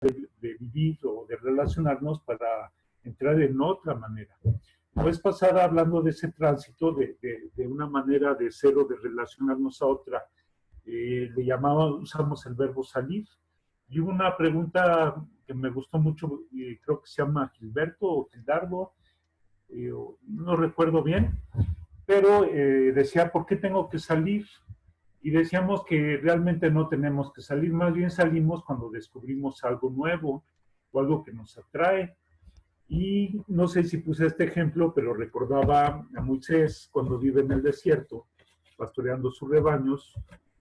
de vivir o de relacionarnos para entrar en otra manera. La vez pasada, hablando de ese tránsito, de una manera de ser o de relacionarnos a otra, usamos el verbo salir. Y hubo una pregunta que me gustó mucho, creo que se llama Gilberto o Gildardo, no recuerdo bien, pero decía, ¿por qué tengo que salir? Y decíamos que realmente no tenemos que salir, más bien salimos cuando descubrimos algo nuevo o algo que nos atrae. Y no sé si puse este ejemplo, pero recordaba a Moisés cuando vive en el desierto, pastoreando sus rebaños.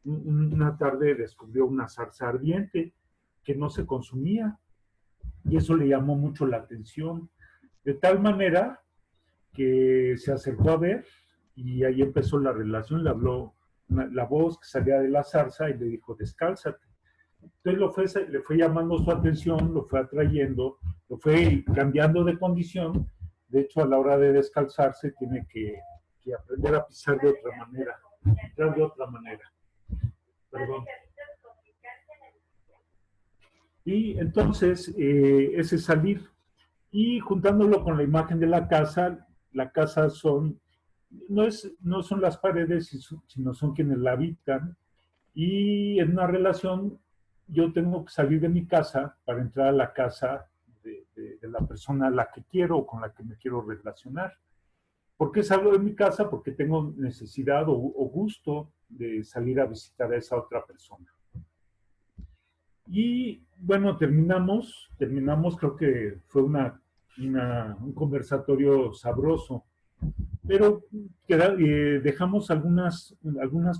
Una tarde descubrió una zarza ardiente que no se consumía y eso le llamó mucho la atención, de tal manera que se acercó a ver y ahí empezó la relación, le habló la voz que salía de la zarza y le dijo, descálzate. Entonces le fue llamando su atención, lo fue atrayendo, lo fue cambiando de condición. De hecho, a la hora de descalzarse tiene que aprender a pisar de otra manera, entrar de otra manera. Perdón. Y entonces, ese salir. Y juntándolo con la imagen de la casa no son las paredes, sino son quienes la habitan. Y en una relación, yo tengo que salir de mi casa para entrar a la casa de la persona a la que quiero o con la que me quiero relacionar. ¿Por qué salgo de mi casa? Porque tengo necesidad o gusto de salir a visitar a esa otra persona. Y bueno, terminamos, creo que fue un conversatorio sabroso, pero dejamos algunas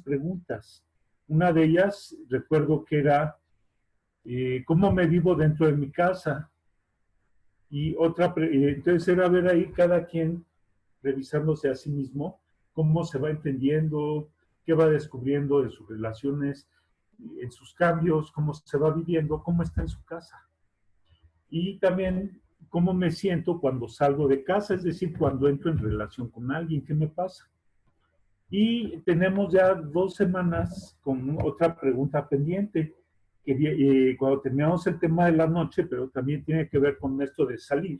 preguntas. Una de ellas, recuerdo que era, ¿cómo me vivo dentro de mi casa? Y otra, entonces era ver ahí cada quien revisándose a sí mismo, cómo se va entendiendo, qué va descubriendo de sus relaciones, en sus cambios, cómo se va viviendo, cómo está en su casa. Y también cómo me siento cuando salgo de casa, es decir, cuando entro en relación con alguien, ¿qué me pasa? Y tenemos ya 2 semanas con otra pregunta pendiente, que cuando terminamos el tema de la noche, pero también tiene que ver con esto de salir.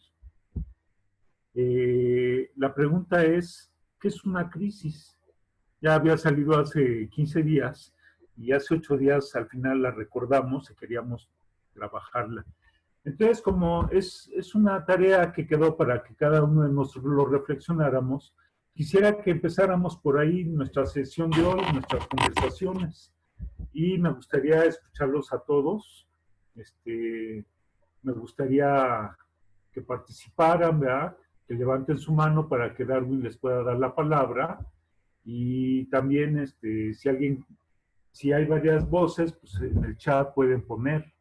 La pregunta es, ¿qué es una crisis? Ya había salido hace 15 días y hace 8 días al final la recordamos y queríamos trabajarla. Entonces, como es una tarea que quedó para que cada uno de nosotros lo reflexionáramos, quisiera que empezáramos por ahí nuestra sesión de hoy, nuestras conversaciones, y me gustaría escucharlos a todos. Me gustaría que participaran, ¿verdad? Que levanten su mano para que Darwin les pueda dar la palabra. Y también, si hay varias voces, pues en el chat pueden poner,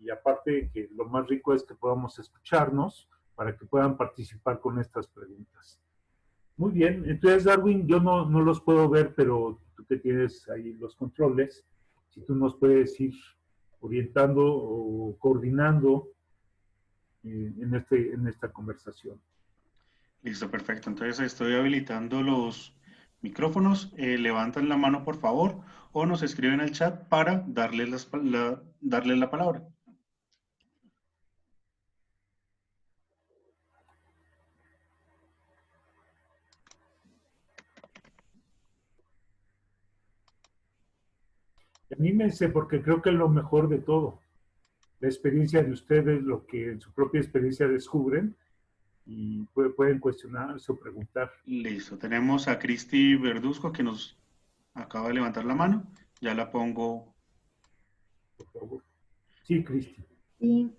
y aparte que lo más rico es que podamos escucharnos para que puedan participar con estas preguntas. Muy bien, entonces Darwin, yo no los puedo ver, pero tú que tienes ahí los controles, si tú nos puedes ir orientando o coordinando en esta conversación. Listo, perfecto. Entonces estoy habilitando los micrófonos. Levantan la mano, por favor, o nos escriben al chat para darles la palabra. Anímense porque creo que es lo mejor de todo. La experiencia de ustedes, lo que en su propia experiencia descubren, y pueden cuestionarse o preguntar. Listo. Tenemos a Cristi Verduzco que nos acaba de levantar la mano. Ya la pongo. Por favor. Sí, Cristi. Sí,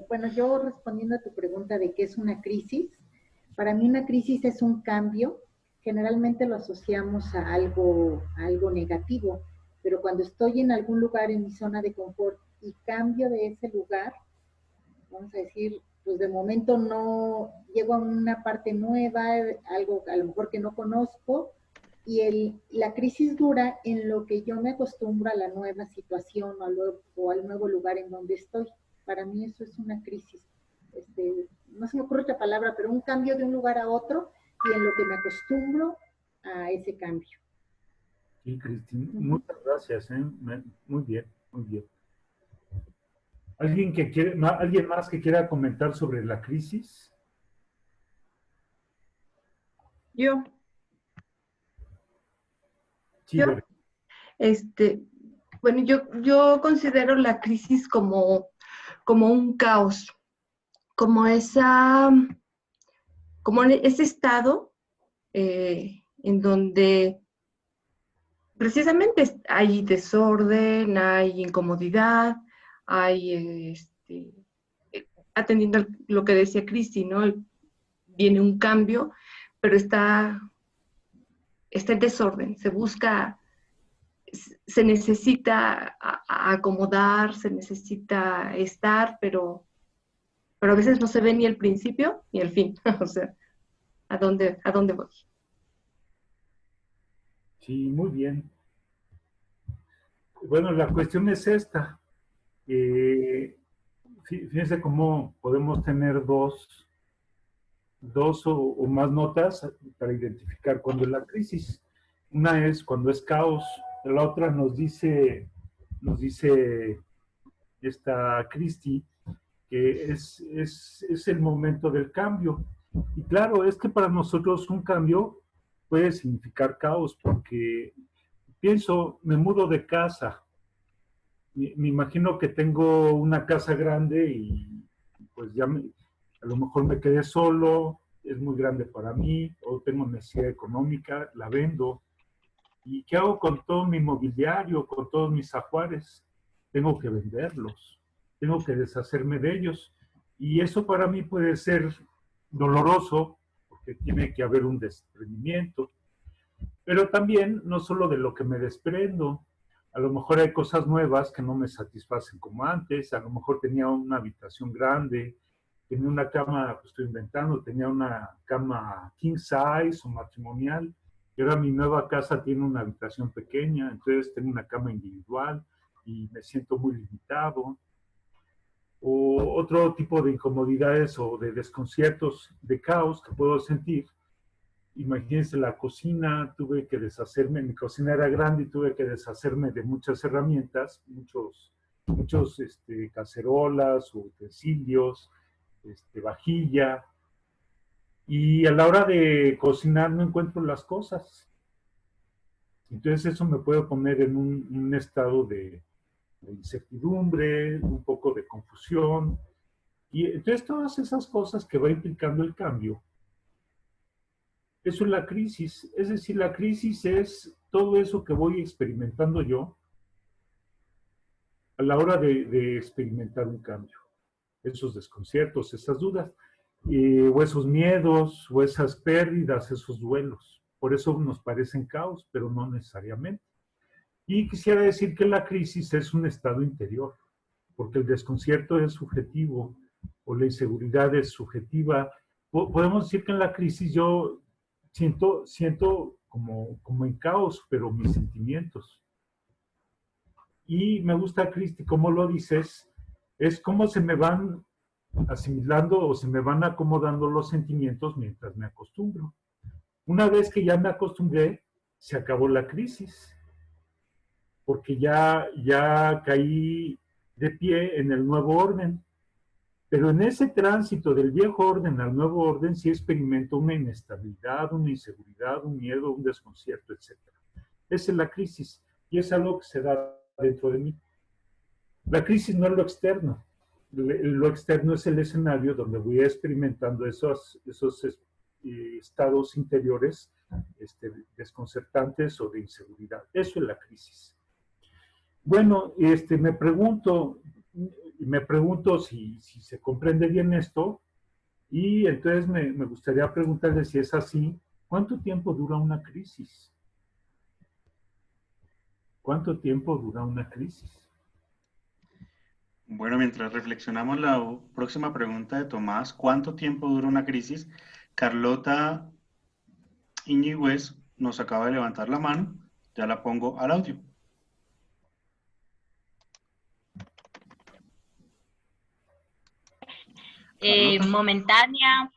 bueno, yo respondiendo a tu pregunta de qué es una crisis, para mí una crisis es un cambio, generalmente lo asociamos a algo negativo, pero cuando estoy en algún lugar en mi zona de confort y cambio de ese lugar, vamos a decir, pues de momento no llego a una parte nueva, algo a lo mejor que no conozco, y la crisis dura en lo que yo me acostumbro a la nueva situación o al nuevo lugar en donde estoy. Para mí eso es una crisis. No se me ocurre otra palabra, pero un cambio de un lugar a otro y en lo que me acostumbro a ese cambio. Sí, Cristi, muchas gracias. Muy bien, muy bien. ¿Alguien más que quiera comentar sobre la crisis? Yo, Sí, yo, Bere. bueno, yo considero la crisis como un caos, como como ese estado en donde precisamente hay desorden, hay incomodidad, hay, atendiendo a lo que decía Cristi, ¿no? Viene un cambio, pero está en desorden, se necesita acomodar, se necesita estar, pero a veces no se ve ni el principio ni el fin. O sea, a dónde voy? Sí, muy bien. Bueno, la cuestión es esta. Fíjense cómo podemos tener dos o más notas para identificar cuándo es la crisis. Una es cuando es caos, la otra nos dice esta Cristi, que es el momento del cambio. Y claro, es que para nosotros un cambio puede significar caos, porque pienso, me mudo de casa, me imagino que tengo una casa grande y pues a lo mejor me quedé solo, es muy grande para mí, o tengo necesidad económica, la vendo. ¿Y qué hago con todo mi mobiliario, con todos mis ajuares? Tengo que venderlos, tengo que deshacerme de ellos. Y eso para mí puede ser doloroso, porque tiene que haber un desprendimiento, pero también no solo de lo que me desprendo, a lo mejor hay cosas nuevas que no me satisfacen como antes, a lo mejor tenía una habitación grande, tenía una cama, pues estoy inventando, tenía una cama king size o matrimonial, y ahora mi nueva casa tiene una habitación pequeña, entonces tengo una cama individual y me siento muy limitado. O otro tipo de incomodidades o de desconciertos, de caos que puedo sentir. Imagínense la cocina, tuve que deshacerme, mi cocina era grande y tuve que deshacerme de muchas herramientas, muchos cacerolas o utensilios, vajilla, y a la hora de cocinar no encuentro las cosas. Entonces eso me puede poner en un estado de incertidumbre, un poco de confusión, y entonces todas esas cosas que va implicando el cambio. Eso es la crisis. Es decir, la crisis es todo eso que voy experimentando yo a la hora de experimentar un cambio. Esos desconciertos, esas dudas, o esos miedos, o esas pérdidas, esos duelos. Por eso nos parecen caos, pero no necesariamente. Y quisiera decir que la crisis es un estado interior, porque el desconcierto es subjetivo, o la inseguridad es subjetiva. Podemos decir que en la crisis yo siento como en caos, pero mis sentimientos. Y me gusta, Cristi, cómo lo dices, es cómo se me van asimilando o se me van acomodando los sentimientos mientras me acostumbro. Una vez que ya me acostumbré, se acabó la crisis, porque ya caí de pie en el nuevo orden. Pero en ese tránsito del viejo orden al nuevo orden sí experimento una inestabilidad, una inseguridad, un miedo, un desconcierto, etc. Esa es la crisis y es algo que se da dentro de mí. La crisis no es lo externo. Lo externo es el escenario donde voy experimentando esos estados interiores desconcertantes o de inseguridad. Eso es la crisis. Bueno, me pregunto si se comprende bien esto, y entonces me gustaría preguntarle si es así, ¿cuánto tiempo dura una crisis? ¿Cuánto tiempo dura una crisis? Bueno, mientras reflexionamos la próxima pregunta de Tomás, ¿cuánto tiempo dura una crisis? Carlota Iñigüez nos acaba de levantar la mano, ya la pongo al audio. Momentánea,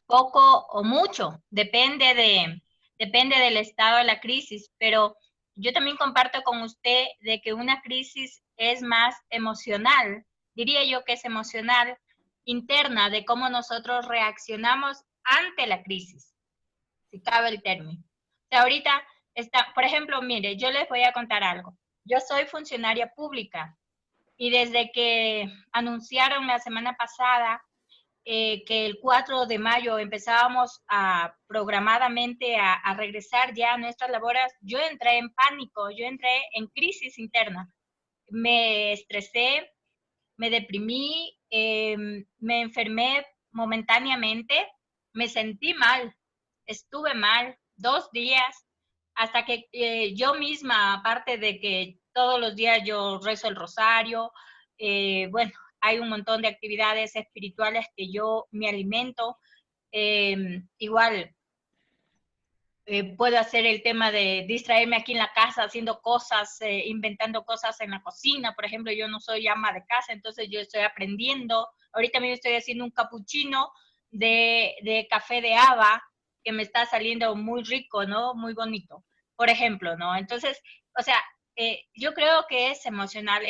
poco o mucho, depende del estado de la crisis, pero yo también comparto con usted de que una crisis es más emocional diría yo que es emocional, interna, de cómo nosotros reaccionamos ante la crisis, si cabe el término. O sea, ahorita está, por ejemplo, mire, yo les voy a contar algo. Yo soy funcionaria pública y desde que anunciaron la semana pasada que el 4 de mayo empezábamos programadamente a regresar ya a nuestras labores, yo entré en pánico, yo entré en crisis interna. Me estresé, me deprimí, me enfermé momentáneamente, me sentí mal, estuve mal 2 días, hasta que yo misma, aparte de que todos los días yo rezo el rosario, bueno, hay un montón de actividades espirituales que yo me alimento, igual puedo hacer el tema de distraerme aquí en la casa haciendo cosas, inventando cosas en la cocina. Por ejemplo, yo no soy ama de casa, entonces yo estoy aprendiendo. Ahorita mismo estoy haciendo un capuchino de café de haba que me está saliendo muy rico, ¿no? Muy bonito, por ejemplo, ¿no? Entonces, o sea, yo creo que es emocional.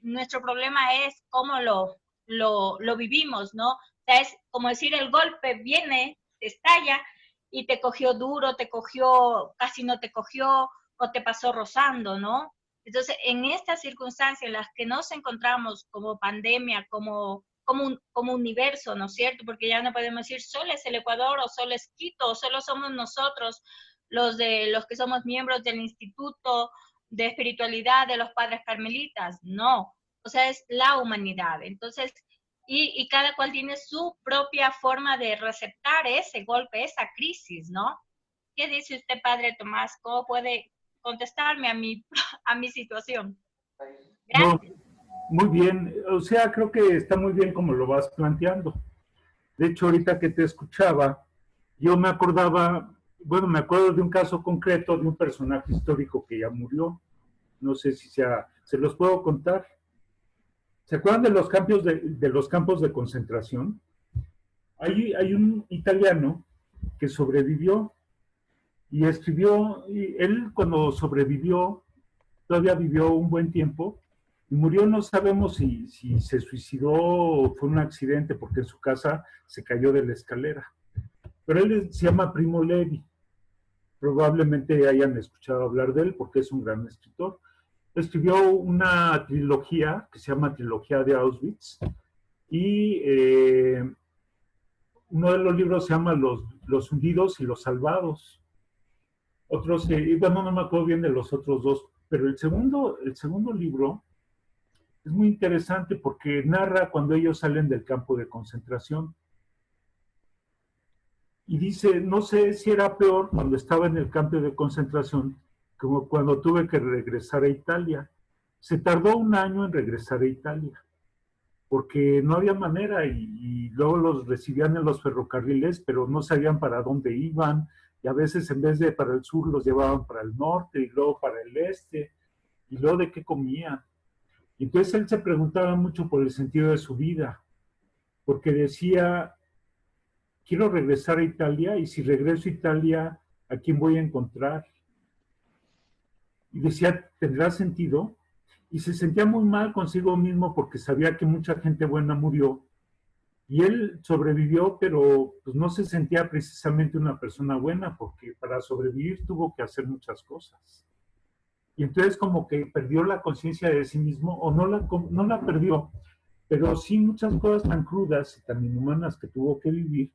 Nuestro problema es cómo lo vivimos, ¿no? O sea, es como decir, el golpe viene, te estalla, y te cogió duro, te cogió, casi no te cogió, o te pasó rozando, ¿no? Entonces, en estas circunstancias en las que nos encontramos como pandemia, como universo, ¿no es cierto? Porque ya no podemos decir solo es el Ecuador o solo es Quito, o solo somos nosotros los que somos miembros del Instituto de Espiritualidad de los Padres Carmelitas. No, o sea, es la humanidad. Entonces, y cada cual tiene su propia forma de receptar ese golpe, esa crisis, ¿no? ¿Qué dice usted, Padre Tomás? ¿Cómo puede contestarme a mi situación? No, Gracias. muy bien. O sea, creo que está muy bien como lo vas planteando. De hecho, ahorita que te escuchaba, yo me acordaba, bueno, me acuerdo de un caso concreto de un personaje histórico que ya murió. No sé si se los puedo contar. ¿Se acuerdan de los campos de concentración? Hay un italiano que sobrevivió y escribió, y él cuando sobrevivió, todavía vivió un buen tiempo, y murió, no sabemos si se suicidó o fue un accidente, porque en su casa se cayó de la escalera. Pero él se llama Primo Levi. Probablemente hayan escuchado hablar de él porque es un gran escritor. Escribió una trilogía que se llama Trilogía de Auschwitz, y uno de los libros se llama Los hundidos y los salvados. Otros, bueno, no me acuerdo bien de los otros dos, pero el segundo libro es muy interesante porque narra cuando ellos salen del campo de concentración. Y dice, no sé si era peor cuando estaba en el campo de concentración, como cuando tuve que regresar a Italia. Se tardó 1 año en regresar a Italia, porque no había manera, y luego los recibían en los ferrocarriles, pero no sabían para dónde iban, y a veces en vez de para el sur los llevaban para el norte y luego para el este, y luego de qué comían. Y entonces él se preguntaba mucho por el sentido de su vida, porque decía, quiero regresar a Italia, y si regreso a Italia, ¿a quién voy a encontrar? Y decía, ¿tendrá sentido? Y se sentía muy mal consigo mismo porque sabía que mucha gente buena murió. Y él sobrevivió, pero pues, no se sentía precisamente una persona buena, porque para sobrevivir tuvo que hacer muchas cosas. Y entonces como que perdió la conciencia de sí mismo, o no la perdió, pero sí muchas cosas tan crudas y tan inhumanas que tuvo que vivir.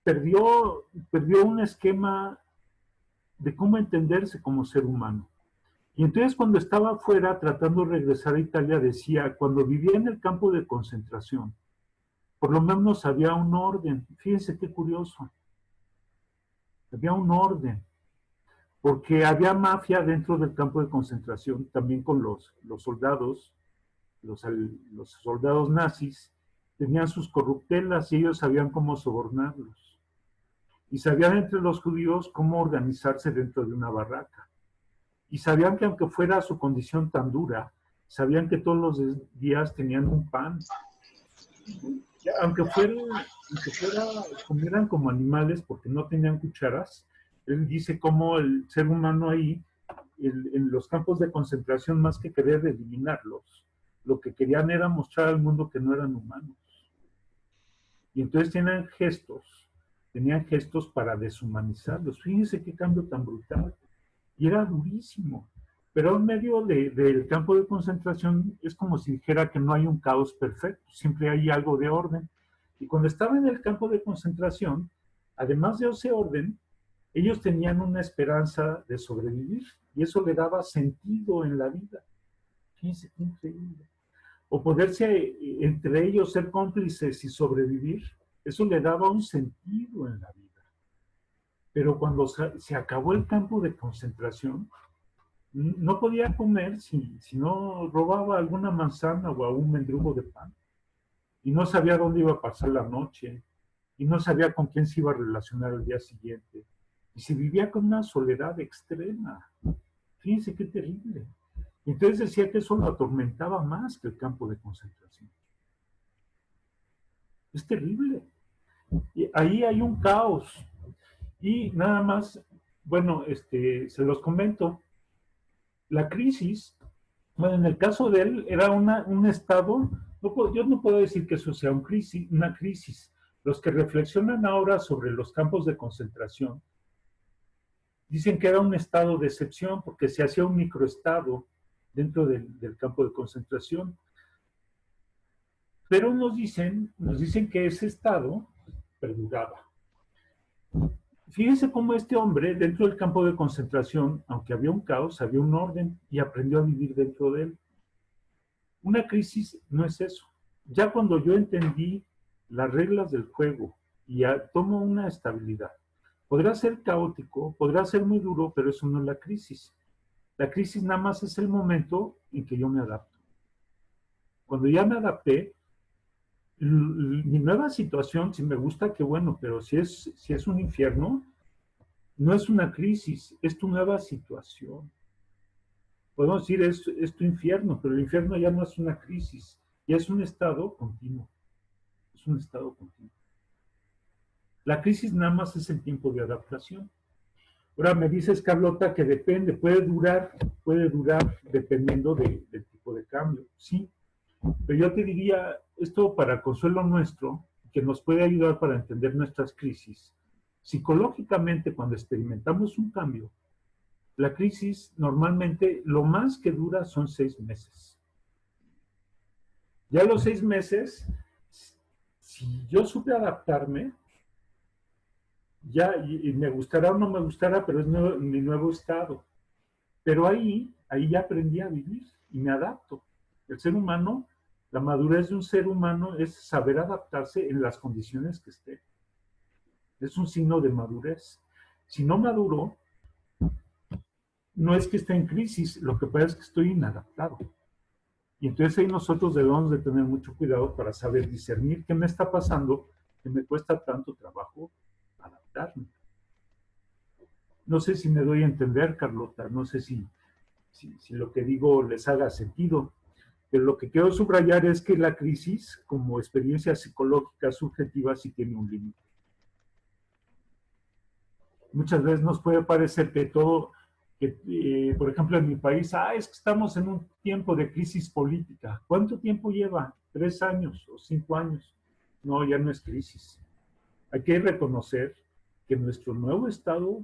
Perdió un esquema de cómo entenderse como ser humano. Y entonces cuando estaba afuera tratando de regresar a Italia decía, cuando vivía en el campo de concentración, por lo menos había un orden. Fíjense qué curioso. Había un orden, porque había mafia dentro del campo de concentración, también con los soldados, los soldados nazis, tenían sus corruptelas y ellos sabían cómo sobornarlos. Y sabían entre los judíos cómo organizarse dentro de una barraca. Y sabían que aunque fuera su condición tan dura, sabían que todos los días tenían un pan. Aunque comieran como animales porque no tenían cucharas, él dice cómo el ser humano ahí, en los campos de concentración, más que querer eliminarlos, lo que querían era mostrar al mundo que no eran humanos. Y entonces tenían gestos para deshumanizarlos. Fíjense qué cambio tan brutal. Y era durísimo. Pero en medio del campo de concentración es como si dijera que no hay un caos perfecto, siempre hay algo de orden. Y cuando estaba en el campo de concentración, además de ese orden, ellos tenían una esperanza de sobrevivir y eso le daba sentido en la vida. Fíjense qué increíble. O poderse entre ellos ser cómplices y sobrevivir, eso le daba un sentido en la vida. Pero cuando se acabó el campo de concentración, no podía comer si no robaba alguna manzana o un mendrugo de pan. Y no sabía dónde iba a pasar la noche. Y no sabía con quién se iba a relacionar al día siguiente. Y se vivía con una soledad extrema. Fíjense qué terrible. Entonces decía que eso lo atormentaba más que el campo de concentración. Es terrible. Y ahí hay un caos. Y nada más, bueno, se los comento. La crisis, bueno, en el caso de él, era un estado, yo no puedo decir que eso sea una crisis. Los que reflexionan ahora sobre los campos de concentración dicen que era un estado de excepción porque se hacía un microestado dentro del campo de concentración. Pero nos dicen que ese estado perduraba. Fíjense cómo este hombre, dentro del campo de concentración, aunque había un caos, había un orden y aprendió a vivir dentro de él. Una crisis no es eso. Ya cuando yo entendí las reglas del juego y tomo una estabilidad, podrá ser caótico, podrá ser muy duro, pero eso no es la crisis. La crisis nada más es el momento en que yo me adapto. Cuando ya me adapté, mi nueva situación, si me gusta, qué bueno, pero si es un infierno, no es una crisis, es tu nueva situación. Podemos decir, es tu infierno, pero el infierno ya no es una crisis, ya es un estado continuo. Es un estado continuo. La crisis nada más es el tiempo de adaptación. Ahora me dices, Carlota, que depende, puede durar dependiendo del tipo de cambio. Sí, pero yo te diría, esto para consuelo nuestro, que nos puede ayudar para entender nuestras crisis. Psicológicamente, cuando experimentamos un cambio, la crisis normalmente lo más que dura son 6 meses. Ya los 6 meses, si yo supe adaptarme, ya y me gustará o no me gustará, pero es mi nuevo estado. Pero ahí ya aprendí a vivir y me adapto. El ser humano, la madurez de un ser humano es saber adaptarse en las condiciones que esté. Es un signo de madurez. Si no maduro, no es que esté en crisis, lo que pasa es que estoy inadaptado. Y entonces ahí nosotros debemos de tener mucho cuidado para saber discernir qué me está pasando, que me cuesta tanto trabajo adaptarme. No sé si me doy a entender, Carlota, no sé si lo que digo les haga sentido, pero lo que quiero subrayar es que la crisis, como experiencia psicológica subjetiva, sí tiene un límite. Muchas veces nos puede parecer que todo, por ejemplo, en mi país, es que estamos en un tiempo de crisis política. ¿Cuánto tiempo lleva? 3 años o 5 años. No, ya no es crisis. Hay que reconocer que nuestro nuevo estado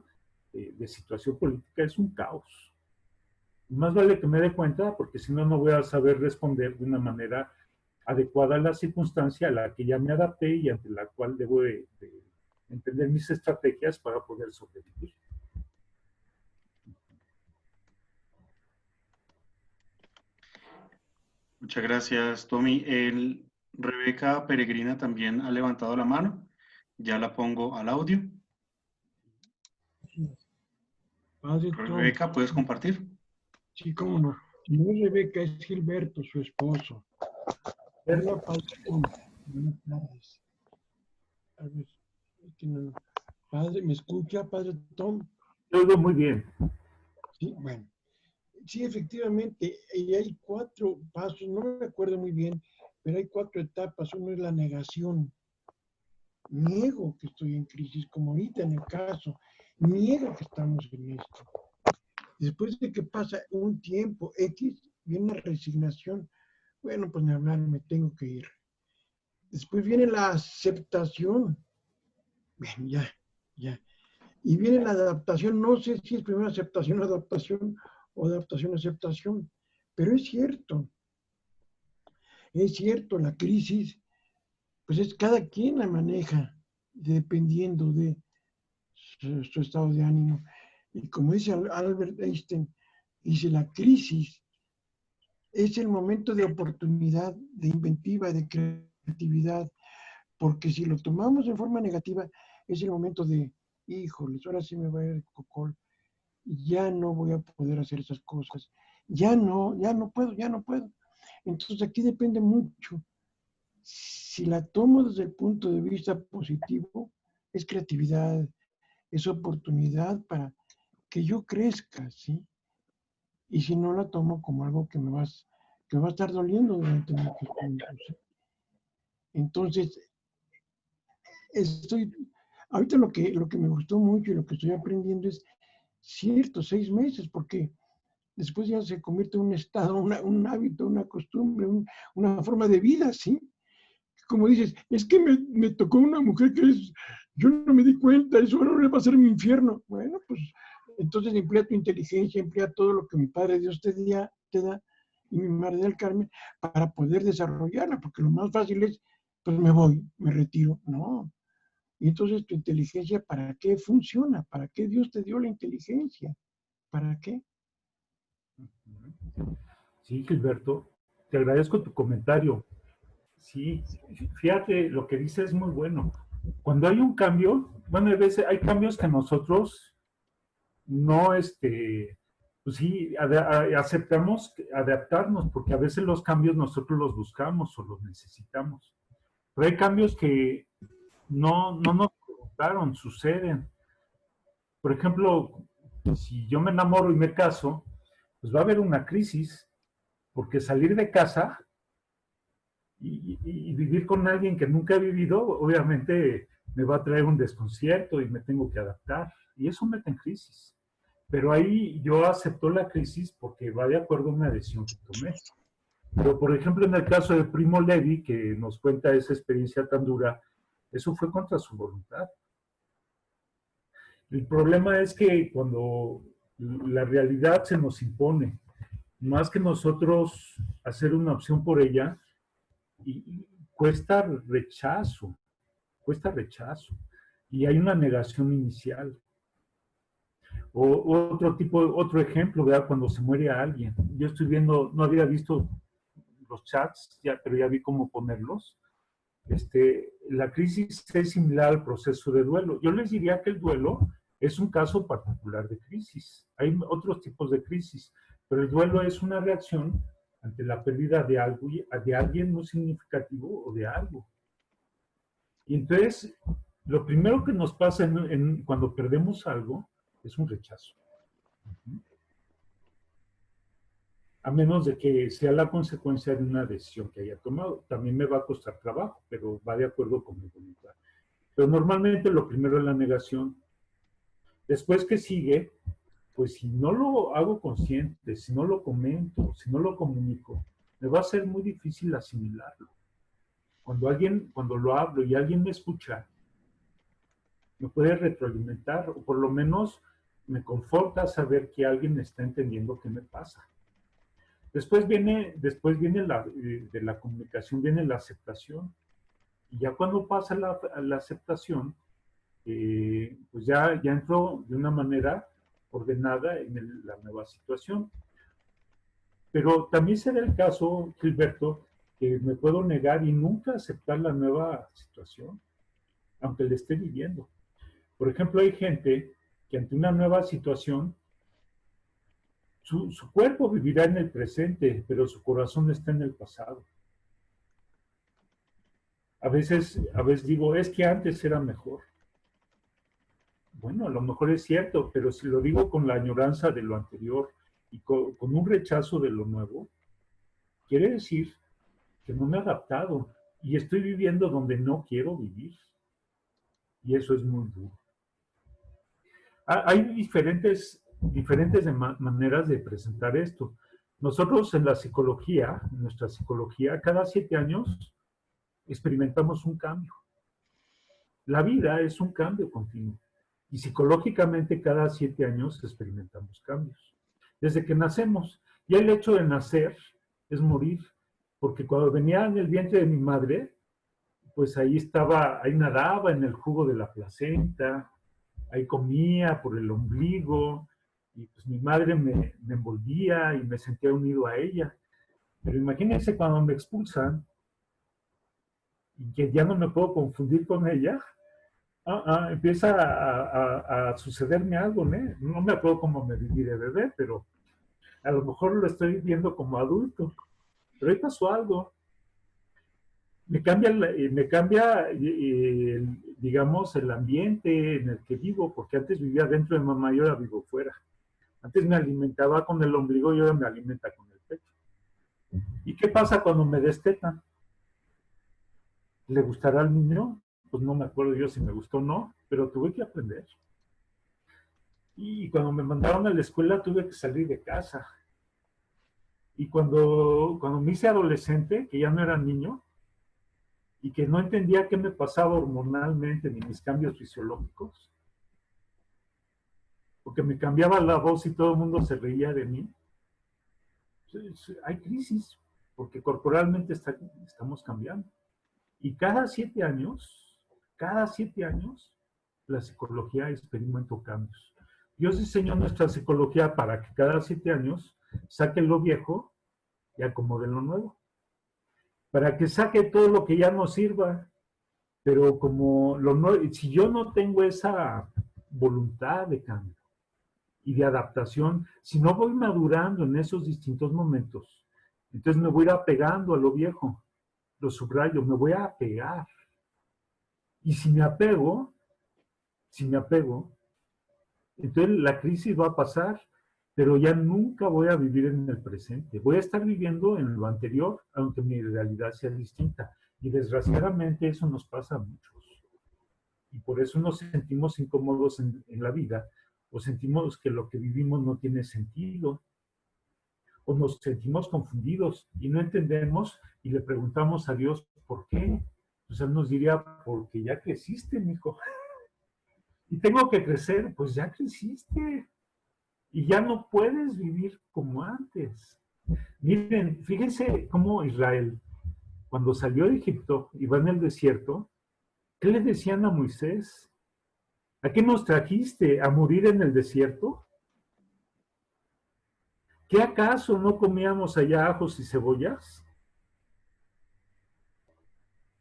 de situación política es un caos. Más vale que me dé cuenta, porque si no, no voy a saber responder de una manera adecuada a la circunstancia a la que ya me adapté y ante la cual debo de entender mis estrategias para poder sobrevivir. Muchas gracias, Tommy. Rebeca Peregrina también ha levantado la mano. Ya la pongo al audio. Rebeca, ¿puedes compartir? Sí, cómo no. No es Rebeca, es Gilberto, su esposo. Hola, Padre Tom. Buenas tardes. A ver, Padre, ¿me escucha, Padre Tom? Todo muy bien. Sí, bueno. Sí, efectivamente, y hay 4 pasos, no me acuerdo muy bien, pero hay 4 etapas. Uno es la negación. Niego que estoy en crisis, como ahorita en el caso. Niego que estamos en esto. Después de que pasa un tiempo X, viene la resignación, Bueno, pues ni hablar, me tengo que ir. Después viene la aceptación. Bien, ya. Y viene la adaptación. No sé si es primero aceptación, adaptación o adaptación, aceptación. Pero es cierto, la crisis, pues es cada quien la maneja dependiendo de su estado de ánimo. Y como dice Albert Einstein, dice, la crisis es el momento de oportunidad, de inventiva, de creatividad, porque si lo tomamos en forma negativa, es el momento de, híjoles, ahora sí me va a ir el cocol, ya no voy a poder hacer esas cosas, ya no puedo. Entonces aquí depende mucho. Si la tomo desde el punto de vista positivo, es creatividad, es oportunidad para que yo crezca, ¿sí? Y si no la tomo como algo que me va a estar doliendo durante mucho tiempo, ¿sí? Entonces, ahorita lo que me gustó mucho y lo que estoy aprendiendo es cierto, 6 meses, porque después ya se convierte en un estado, un hábito, una costumbre, una forma de vida, ¿sí? Como dices, es que me tocó una mujer yo no me di cuenta, eso ahora le va a ser mi infierno. Bueno, pues entonces emplea tu inteligencia, emplea todo lo que mi Padre Dios te da y mi Madre del Carmen para poder desarrollarla, porque lo más fácil es, pues me voy, me retiro. No. Y entonces tu inteligencia, ¿para qué funciona? ¿Para qué Dios te dio la inteligencia? ¿Para qué? Sí, Gilberto, te agradezco tu comentario. Sí, fíjate, lo que dices es muy bueno. Cuando hay un cambio, bueno, a veces hay cambios que nosotros no, pues sí, aceptamos adaptarnos, porque a veces los cambios nosotros los buscamos o los necesitamos. Pero hay cambios que no nos provocaron, suceden. Por ejemplo, si yo me enamoro y me caso, pues va a haber una crisis, porque salir de casa y vivir con alguien que nunca he vivido, obviamente me va a traer un desconcierto y me tengo que adaptar. Y eso mete en crisis. Pero ahí yo acepto la crisis porque va de acuerdo a una decisión que tomé. Pero, por ejemplo, en el caso de Primo Levi, que nos cuenta esa experiencia tan dura, eso fue contra su voluntad. El problema es que cuando la realidad se nos impone, más que nosotros hacer una opción por ella, y cuesta rechazo, y hay una negación inicial. O otro ejemplo, ¿verdad? Cuando se muere a alguien. Yo estoy viendo, no había visto los chats, pero ya vi cómo ponerlos. La crisis es similar al proceso de duelo. Yo les diría que el duelo es un caso particular de crisis. Hay otros tipos de crisis, pero el duelo es una reacción ante la pérdida de algo, de alguien muy significativo o de algo. Y entonces, lo primero que nos pasa cuando perdemos algo es un rechazo. A menos de que sea la consecuencia de una decisión que haya tomado. También me va a costar trabajo, pero va de acuerdo con mi voluntad. Pero normalmente lo primero es la negación. Después que sigue, pues si no lo hago consciente, si no lo comento, si no lo comunico, me va a ser muy difícil asimilarlo. Cuando lo hablo y alguien me escucha, me puede retroalimentar, o por lo menos me conforta saber que alguien está entendiendo qué me pasa. Después viene de la comunicación, viene la aceptación. Y ya cuando pasa la aceptación, pues ya entro de una manera ordenada en la nueva situación. Pero también será el caso, Gilberto, que me puedo negar y nunca aceptar la nueva situación, aunque la esté viviendo. Por ejemplo, hay gente que ante una nueva situación, su cuerpo vivirá en el presente, pero su corazón está en el pasado. A veces digo, es que antes era mejor. Bueno, a lo mejor es cierto, pero si lo digo con la añoranza de lo anterior y con un rechazo de lo nuevo, quiere decir que no me he adaptado y estoy viviendo donde no quiero vivir. Y eso es muy duro. Hay diferentes maneras de presentar esto. Nosotros en la psicología, en nuestra psicología, cada 7 años experimentamos un cambio. La vida es un cambio continuo. Y psicológicamente cada 7 años experimentamos cambios. Desde que nacemos. Y el hecho de nacer es morir. Porque cuando venía en el vientre de mi madre, pues ahí estaba, ahí nadaba en el jugo de la placenta, ahí comía por el ombligo, y pues mi madre me envolvía y me sentía unido a ella. Pero imagínense cuando me expulsan y que ya no me puedo confundir con ella, empieza a sucederme algo, ¿no? No me acuerdo cómo me viví de bebé, pero a lo mejor lo estoy viendo como adulto. Pero ahí pasó algo. Me cambia digamos, el ambiente en el que vivo, porque antes vivía dentro de mamá y ahora vivo fuera. Antes me alimentaba con el ombligo y ahora me alimenta con el pecho. ¿Y qué pasa cuando me destetan? ¿Le gustará al niño? Pues no me acuerdo yo si me gustó o no, pero tuve que aprender. Y cuando me mandaron a la escuela tuve que salir de casa. Y cuando me hice adolescente, que ya no era niño, y que no entendía qué me pasaba hormonalmente ni mis cambios fisiológicos, porque me cambiaba la voz y todo el mundo se reía de mí. Hay crisis, porque corporalmente estamos cambiando. Y cada 7 años, la psicología experimenta cambios. Dios diseñó nuestra psicología para que cada 7 años saque lo viejo y acomode lo nuevo. Para que saque todo lo que ya no sirva. Pero como si yo no tengo esa voluntad de cambio y de adaptación, si no voy madurando en esos distintos momentos, entonces me voy a ir apegando a lo viejo. Lo subrayo, me voy a apegar. Y si me apego, entonces la crisis va a pasar, pero ya nunca voy a vivir en el presente. Voy a estar viviendo en lo anterior, aunque mi realidad sea distinta. Y desgraciadamente eso nos pasa a muchos. Y por eso nos sentimos incómodos en la vida, o sentimos que lo que vivimos no tiene sentido, o nos sentimos confundidos y no entendemos y le preguntamos a Dios, ¿por qué? Pues Él nos diría, porque ya creciste, mijo. Y tengo que crecer, pues ya creciste. Y ya no puedes vivir como antes. Miren, fíjense cómo Israel, cuando salió de Egipto y va en el desierto, ¿qué le decían a Moisés? ¿A qué nos trajiste? ¿A morir en el desierto? ¿Qué acaso no comíamos allá ajos y cebollas?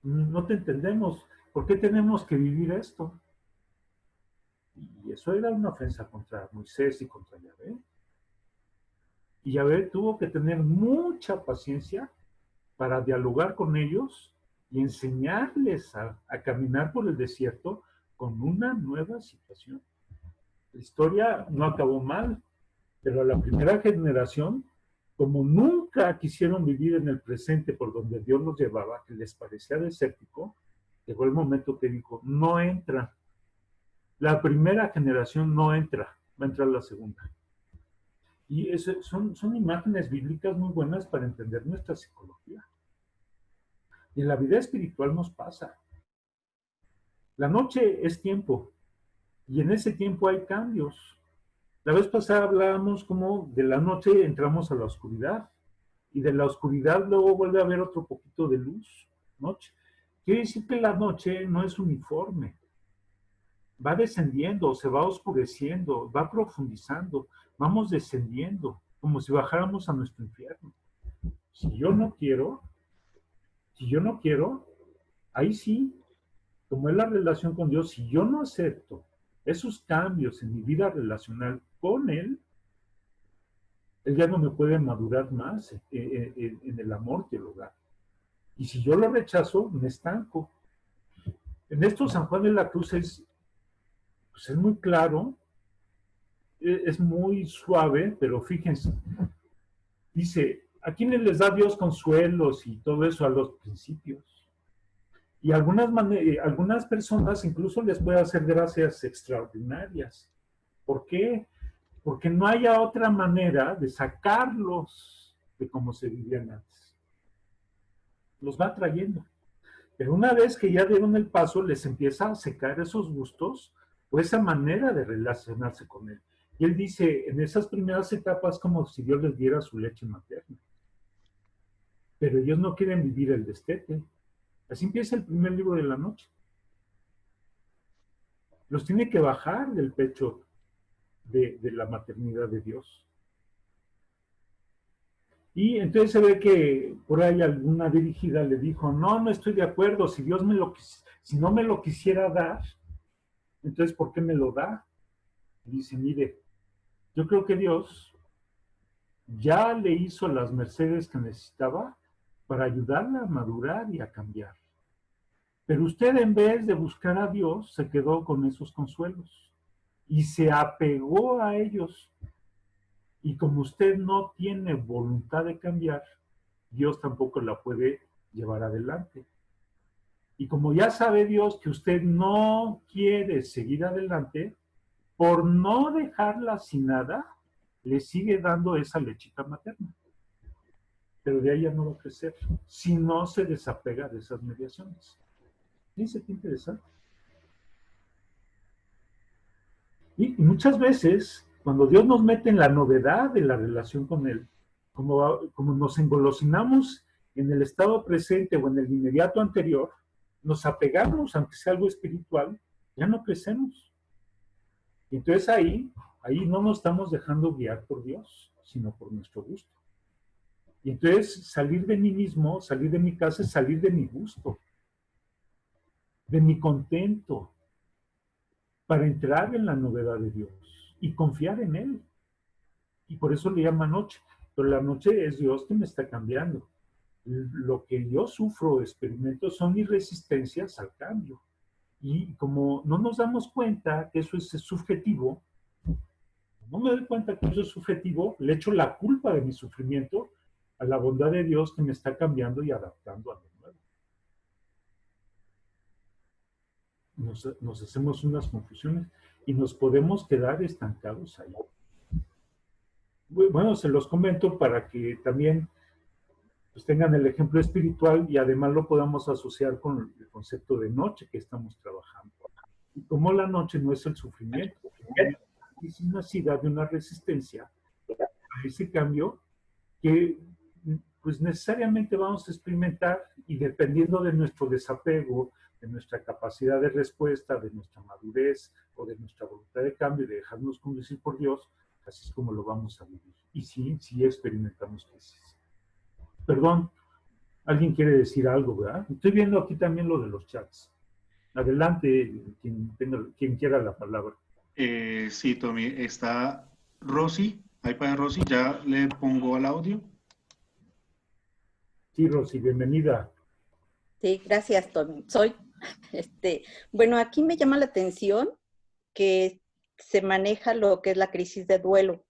No te entendemos. ¿Por qué tenemos que vivir esto? Y eso era una ofensa contra Moisés y contra Yahvé. Y Yahvé tuvo que tener mucha paciencia para dialogar con ellos y enseñarles a caminar por el desierto con una nueva situación. La historia no acabó mal, pero a la primera generación, como nunca quisieron vivir en el presente por donde Dios los llevaba, que les parecía desértico, llegó el momento que dijo, no entra. La primera generación no entra, va a entrar la segunda. Y son imágenes bíblicas muy buenas para entender nuestra psicología. Y en la vida espiritual nos pasa. La noche es tiempo, y en ese tiempo hay cambios. La vez pasada hablábamos como de la noche entramos a la oscuridad, y de la oscuridad luego vuelve a haber otro poquito de luz, noche. Quiere decir que la noche no es uniforme. Va descendiendo, se va oscureciendo, va profundizando, vamos descendiendo, como si bajáramos a nuestro infierno. Si yo no quiero, ahí sí, como es la relación con Dios, si yo no acepto esos cambios en mi vida relacional con Él ya no me puede madurar más en el amor que el hogar. Y si yo lo rechazo, me estanco. En esto San Juan de la Cruz es muy claro, es muy suave, pero fíjense, dice, ¿a quiénes les da Dios consuelos y todo eso? A los principios. Y algunas personas incluso les puede hacer gracias extraordinarias. ¿Por qué? Porque no haya otra manera de sacarlos de cómo se vivían antes. Los va trayendo. Pero una vez que ya dieron el paso, les empieza a secar esos gustos o esa manera de relacionarse con él. Y él dice, en esas primeras etapas, como si Dios les diera su leche materna. Pero ellos no quieren vivir el destete. Así empieza el primer libro de la noche. Los tiene que bajar del pecho de la maternidad de Dios. Y entonces se ve que por ahí alguna dirigida le dijo, no estoy de acuerdo, si Dios si no me lo quisiera dar, entonces ¿por qué me lo da? Y dice, mire, yo creo que Dios ya le hizo las mercedes que necesitaba para ayudarla a madurar y a cambiar. Pero usted, en vez de buscar a Dios, se quedó con esos consuelos y se apegó a ellos. Y como usted no tiene voluntad de cambiar, Dios tampoco la puede llevar adelante. Y como ya sabe Dios que usted no quiere seguir adelante, por no dejarla sin nada, le sigue dando esa lechita materna. Pero de ahí ya no va a crecer, si no se desapega de esas mediaciones. Dice qué interesante. Y muchas veces, cuando Dios nos mete en la novedad de la relación con Él, como nos engolosinamos en el estado presente o en el inmediato anterior, nos apegamos, aunque sea algo espiritual, ya no crecemos. Y entonces ahí no nos estamos dejando guiar por Dios, sino por nuestro gusto. Y entonces salir de mí mismo, salir de mi casa, es salir de mi gusto, de mi contento, para entrar en la novedad de Dios y confiar en Él. Y por eso le llama noche. Pero la noche es Dios que me está cambiando. Lo que yo sufro, experimento, son mis resistencias al cambio. Y como no nos damos cuenta que eso es subjetivo, no me doy cuenta que eso es subjetivo, le echo la culpa de mi sufrimiento a la bondad de Dios que me está cambiando y adaptando a lo nuevo. Nos hacemos unas confusiones y nos podemos quedar estancados ahí. Bueno, se los comento para que también pues, tengan el ejemplo espiritual y además lo podamos asociar con el concepto de noche que estamos trabajando. Y como la noche no es el sufrimiento, es una necesidad de una resistencia a ese cambio que pues necesariamente vamos a experimentar y dependiendo de nuestro desapego, de nuestra capacidad de respuesta, de nuestra madurez o de nuestra voluntad de cambio y de dejarnos conducir por Dios, así es como lo vamos a vivir. Y sí experimentamos crisis. Perdón, alguien quiere decir algo, ¿verdad? Estoy viendo aquí también lo de los chats. Adelante, quien quiera la palabra. Sí, Tommy, está Rosy. Ahí para Rosy, ya le pongo al audio. Sí, Rosy, bienvenida. Sí, gracias, Tommy. Bueno, aquí me llama la atención que se maneja lo que es la crisis de duelo.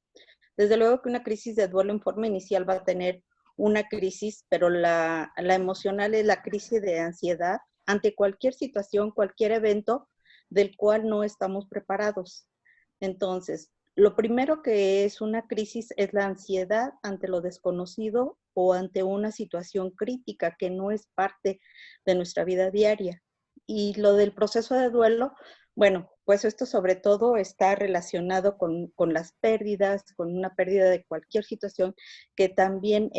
Desde luego que una crisis de duelo en forma inicial va a tener una crisis, pero la emocional es la crisis de ansiedad ante cualquier situación, cualquier evento del cual no estamos preparados. Entonces, lo primero que es una crisis es la ansiedad ante lo desconocido o ante una situación crítica que no es parte de nuestra vida diaria. Y lo del proceso de duelo, bueno, pues esto sobre todo está relacionado con las pérdidas, con una pérdida de cualquier situación, que también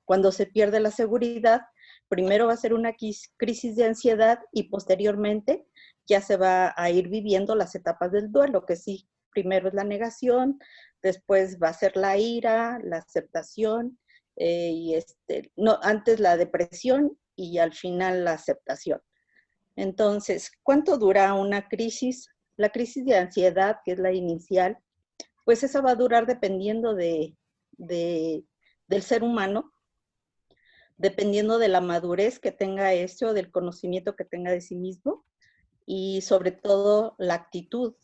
cuando se pierde la seguridad, primero va a ser una crisis de ansiedad y posteriormente ya se va a ir viviendo las etapas del duelo, que sí, primero es la después va a ser la ira, la aceptación, antes la depresión y al final la aceptación. Entonces, ¿cuánto dura una crisis? La crisis de ansiedad, que es la inicial, pues esa va a durar dependiendo del ser humano, dependiendo de la madurez que tenga o del conocimiento que tenga de sí mismo y sobre todo la actitud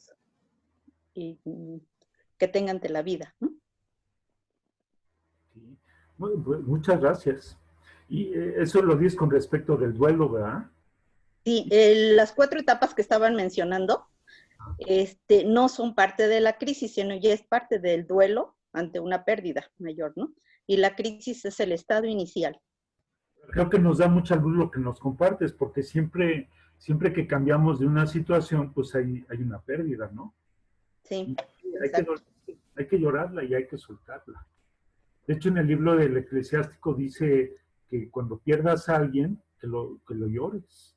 que tenga ante la vida, ¿no? Sí. Muchas gracias. Y eso lo dices con respecto del duelo, ¿verdad? Sí, las 4 etapas que estaban mencionando no son parte de la crisis, sino ya es parte del duelo ante una pérdida mayor, ¿no? y la crisis es el estado inicial. Creo que nos da mucha luz lo que nos compartes, porque siempre que cambiamos de una situación, pues hay una pérdida, ¿no? Sí, Hay hay que llorarla y hay que soltarla. De hecho, en el libro del Eclesiástico dice que cuando pierdas a alguien, que lo llores.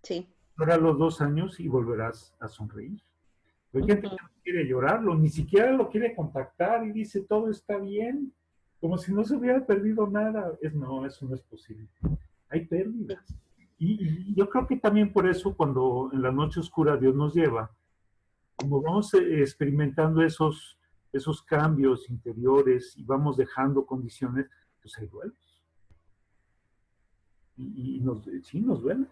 sí. Llora los 2 años y volverás a sonreír. Hay gente que no quiere llorarlo, ni siquiera lo quiere contactar y dice todo está bien, como si no se hubiera perdido nada. No, eso no es posible. Hay pérdidas. Y yo creo que también por eso cuando en la noche oscura Dios nos lleva, como vamos experimentando esos cambios interiores y vamos dejando condiciones, pues hay duelos. Sí, nos duele.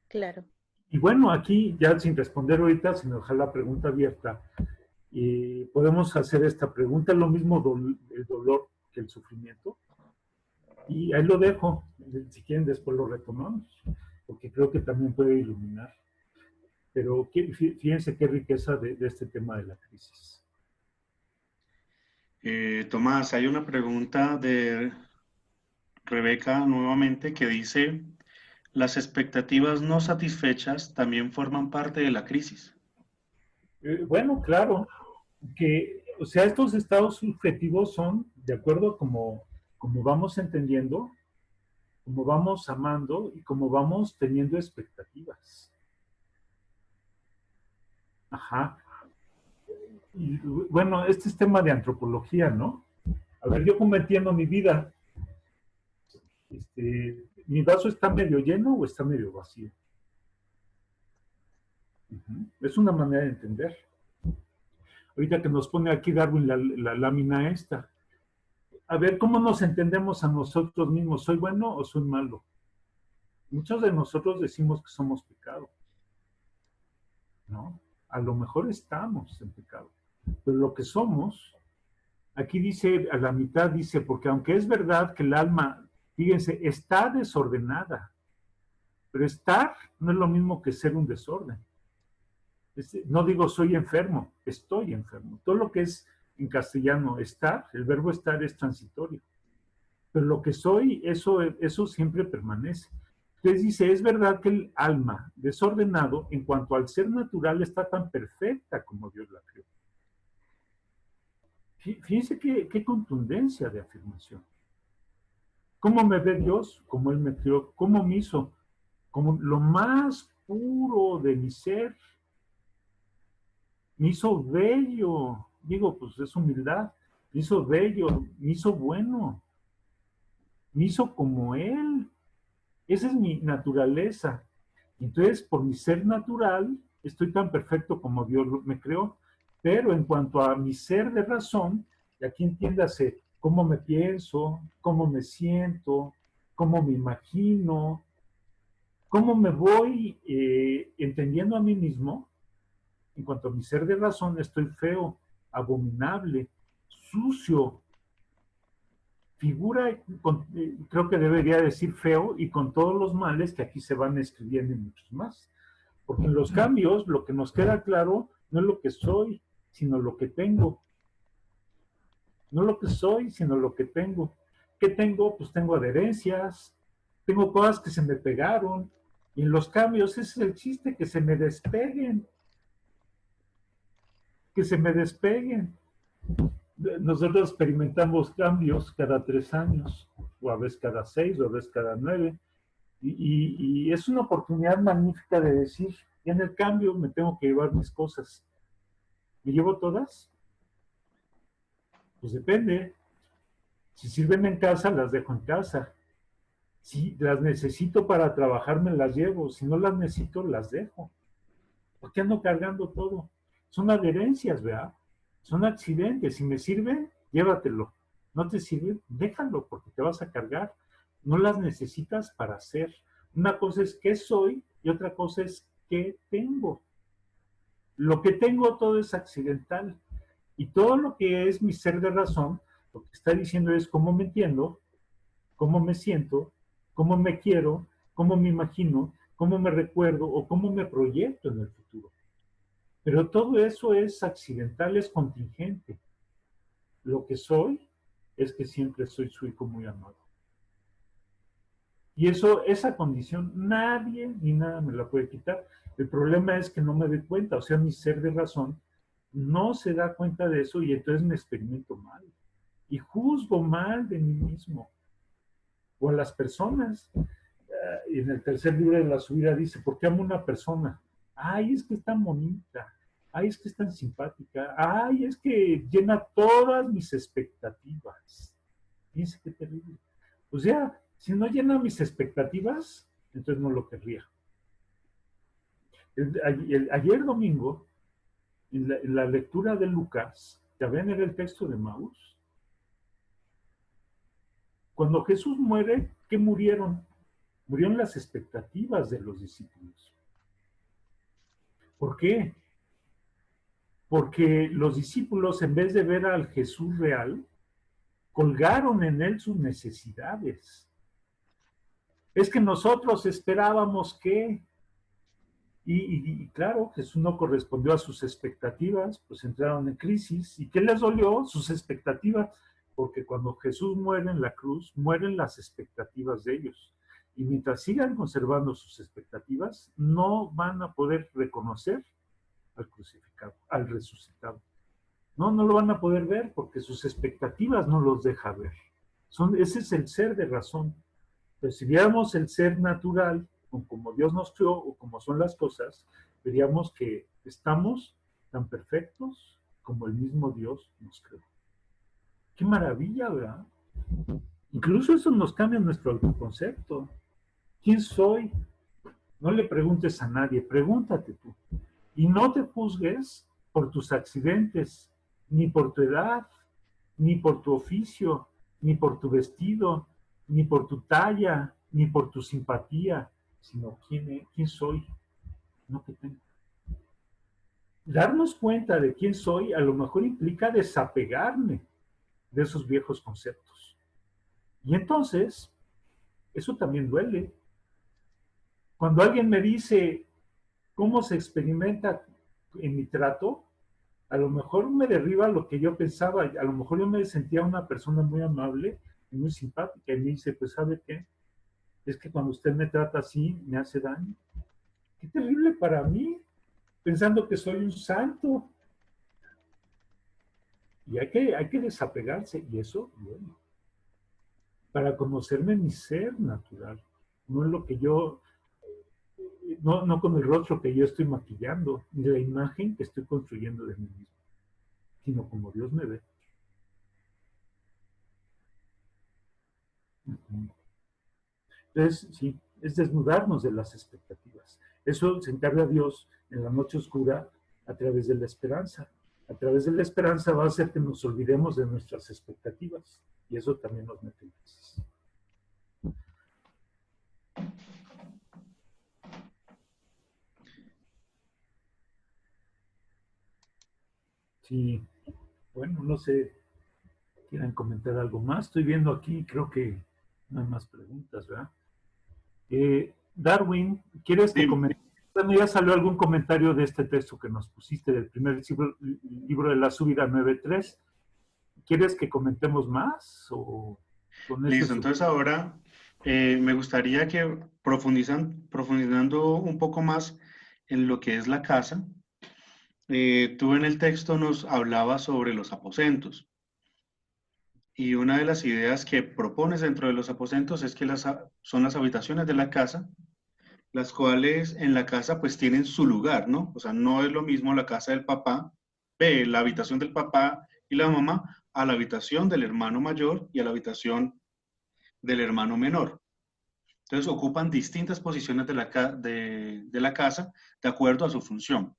Claro. Y bueno, aquí ya sin responder ahorita, sin dejar la pregunta abierta, podemos hacer esta pregunta, ¿es lo mismo el dolor que el sufrimiento? Y ahí lo dejo, si quieren después lo retomamos, porque creo que también puede iluminar. Pero fíjense qué riqueza de este tema de la crisis. Tomás, hay una pregunta de Rebeca nuevamente que dice, ¿las expectativas no satisfechas también forman parte de la crisis? Bueno, claro, o sea, estos estados subjetivos son de acuerdo a como vamos entendiendo, como vamos amando y como vamos teniendo expectativas. Ajá. Y bueno, este es tema de antropología, ¿no? A ver, yo cómo entiendo mi vida. ¿Mi vaso está medio lleno o está medio vacío? Es una manera de entender. Ahorita que nos pone aquí Darwin la lámina esta. A ver, ¿cómo nos entendemos a nosotros mismos? ¿Soy bueno o soy malo? Muchos de nosotros decimos que somos pecado, ¿no? A lo mejor estamos en pecado, pero lo que somos, aquí dice, a la mitad dice, porque aunque es verdad que el alma, fíjense, está desordenada, pero estar no es lo mismo que ser un desorden. No digo soy enfermo, estoy enfermo. Todo lo que es en castellano estar, el verbo estar es transitorio. Pero lo que soy, eso siempre permanece. Entonces dice, es verdad que el alma desordenado en cuanto al ser natural está tan perfecta como Dios la creó. Fíjense qué contundencia de afirmación. ¿Cómo me ve Dios? Como Él me creó. ¿Cómo me hizo? Como lo más puro de mi ser. Me hizo bello. Digo, pues es humildad. Me hizo bello, me hizo bueno. Me hizo como Él. Esa es mi naturaleza. Entonces, por mi ser natural, estoy tan perfecto como Dios me creó. Pero en cuanto a mi ser de razón, y aquí entiéndase cómo me pienso, cómo me siento, cómo me imagino, cómo me voy entendiendo a mí mismo, en cuanto a mi ser de razón, estoy feo, abominable, sucio, figura, creo que debería decir feo, y con todos los males que aquí se van escribiendo y muchos más. Porque en los cambios, lo que nos queda claro no es lo que soy, sino lo que tengo. No lo que soy, sino lo que tengo. ¿Qué tengo? Pues tengo adherencias, tengo cosas que se me pegaron, y en los cambios ese es el chiste, que se me despeguen. Que se me despeguen. Nosotros experimentamos cambios cada 3 años, o a veces cada 6, o a veces cada 9, y es una oportunidad magnífica de decir, y en el cambio me tengo que llevar mis cosas. ¿Me llevo todas? Pues depende. Si sirven en casa, las dejo en casa. Si las necesito para trabajar, me las llevo. Si no las necesito, las dejo. ¿Por qué ando cargando todo? Son adherencias, ¿verdad? Son accidentes. Si me sirven, llévatelo. No te sirve, déjalo, porque te vas a cargar. No las necesitas para hacer. Una cosa es qué soy y otra cosa es qué tengo. Lo que tengo todo es accidental. Y todo lo que es mi ser de razón, lo que está diciendo es cómo me entiendo, cómo me siento, cómo me quiero, cómo me imagino, cómo me recuerdo o cómo me proyecto en el futuro. Pero todo eso es accidental, es contingente. Lo que soy es que siempre soy su hijo muy amado. Y eso, esa condición, nadie ni nada me la puede quitar. El problema es que no me doy cuenta, o sea, mi ser de razón no se da cuenta de eso y entonces me experimento mal. Y juzgo mal de mí mismo o a las personas. En el tercer libro de la subida dice, ¿por qué amo a una persona? Ay, es que es tan bonita. Ay, es que es tan simpática. Ay, es que llena todas mis expectativas. Fíjense qué terrible. O sea, si no llena mis expectativas, entonces no lo querría. Ayer domingo, en la lectura de Lucas, ya ven, era el texto de Maús. Cuando Jesús muere, ¿qué murieron? Murieron las expectativas de los discípulos. ¿Por qué? Porque los discípulos, en vez de ver al Jesús real, colgaron en él sus necesidades. Es que nosotros esperábamos que, y claro, Jesús no correspondió a sus expectativas, pues entraron en crisis. ¿Y qué les dolió? Sus expectativas, porque cuando Jesús muere en la cruz, mueren las expectativas de ellos. Y mientras sigan conservando sus expectativas, no van a poder reconocer al crucificado, al resucitado. No lo van a poder ver porque sus expectativas no los deja ver. Ese es el ser de razón. Pero si viéramos el ser natural, como Dios nos creó o como son las cosas, veríamos que estamos tan perfectos como el mismo Dios nos creó. ¡Qué maravilla!, ¿verdad? Incluso eso nos cambia nuestro autoconcepto. ¿Quién soy? No le preguntes a nadie, pregúntate tú. Y no te juzgues por tus accidentes, ni por tu edad, ni por tu oficio, ni por tu vestido, ni por tu talla, ni por tu simpatía, sino quién soy, no qué tengo. Darnos cuenta de quién soy a lo mejor implica desapegarme de esos viejos conceptos. Y entonces, eso también duele. Cuando alguien me dice cómo se experimenta en mi trato, a lo mejor me derriba lo que yo pensaba. A lo mejor yo me sentía una persona muy amable y muy simpática y me dice, pues ¿sabe qué? Es que cuando usted me trata así, me hace daño. Qué terrible para mí, pensando que soy un santo. Y hay que desapegarse, y eso, bueno, para conocerme mi ser natural, no es lo que yo, no con el rostro que yo estoy maquillando, ni la imagen que estoy construyendo de mí mismo, sino como Dios me ve. Entonces, sí, es desnudarnos de las expectativas. Eso se encarga Dios en la noche oscura a través de la esperanza. A través de la esperanza va a hacer que nos olvidemos de nuestras expectativas. Y eso también nos mete en crisis. Sí, bueno, no sé, ¿quieren comentar algo más? Estoy viendo aquí, creo que no hay más preguntas, ¿verdad? Darwin, ¿quieres que comente? ¿Ya salió algún comentario de este texto que nos pusiste del primer libro de la subida 9.3? ¿Quieres que comentemos más? O con Listo, entonces ahora me gustaría que profundizando un poco más en lo que es la casa, tú en el texto nos hablabas sobre los aposentos. Y una de las ideas que propones dentro de los aposentos es que son las habitaciones de la casa, las cuales en la casa pues tienen su lugar, ¿no? O sea, no es lo mismo la casa del papá, la habitación del papá y la mamá, a la habitación del hermano mayor y a la habitación del hermano menor. Entonces ocupan distintas posiciones de la casa de acuerdo a su función.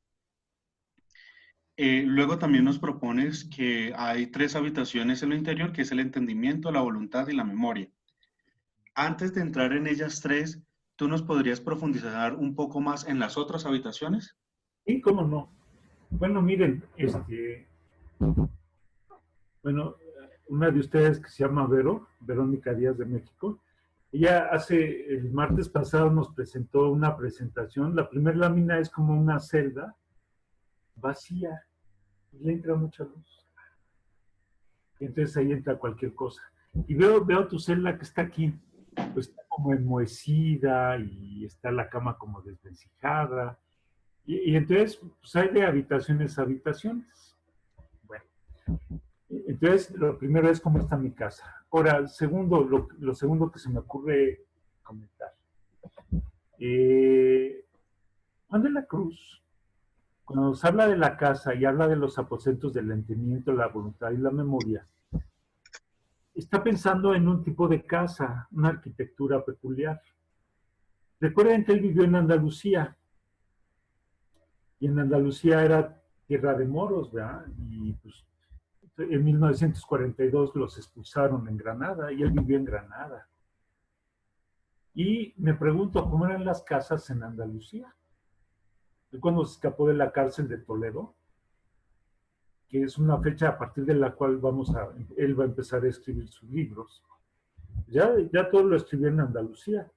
Luego también nos propones que hay 3 habitaciones en lo interior, que es el entendimiento, la voluntad y la memoria. Antes de entrar en ellas 3, ¿tú nos podrías profundizar un poco más en las otras habitaciones? Sí, cómo no. Bueno, miren, bueno, una de ustedes que se llama Verónica Díaz de México, ella el martes pasado nos presentó una presentación. La primera lámina es como una celda vacía y le entra mucha luz. Y entonces ahí entra cualquier cosa. Y veo tu celda que está aquí, pues está como enmohecida y está la cama como desvencijada. Y entonces, pues hay de habitaciones a habitaciones. Bueno, entonces lo primero es cómo está mi casa. Ahora, segundo, lo segundo que se me ocurre comentar. Juan de la Cruz, cuando se habla de la casa y habla de los aposentos del entendimiento, la voluntad y la memoria, está pensando en un tipo de casa, una arquitectura peculiar. Recuerden que él vivió en Andalucía, y en Andalucía era tierra de moros, ¿verdad? Y pues en 1942 los expulsaron en Granada, y él vivió en Granada. Y me pregunto cómo eran las casas en Andalucía. Él cuando se escapó de la cárcel de Toledo, que es una fecha a partir de la cual él va a empezar a escribir sus libros. Ya todo lo escribió en Andalucía,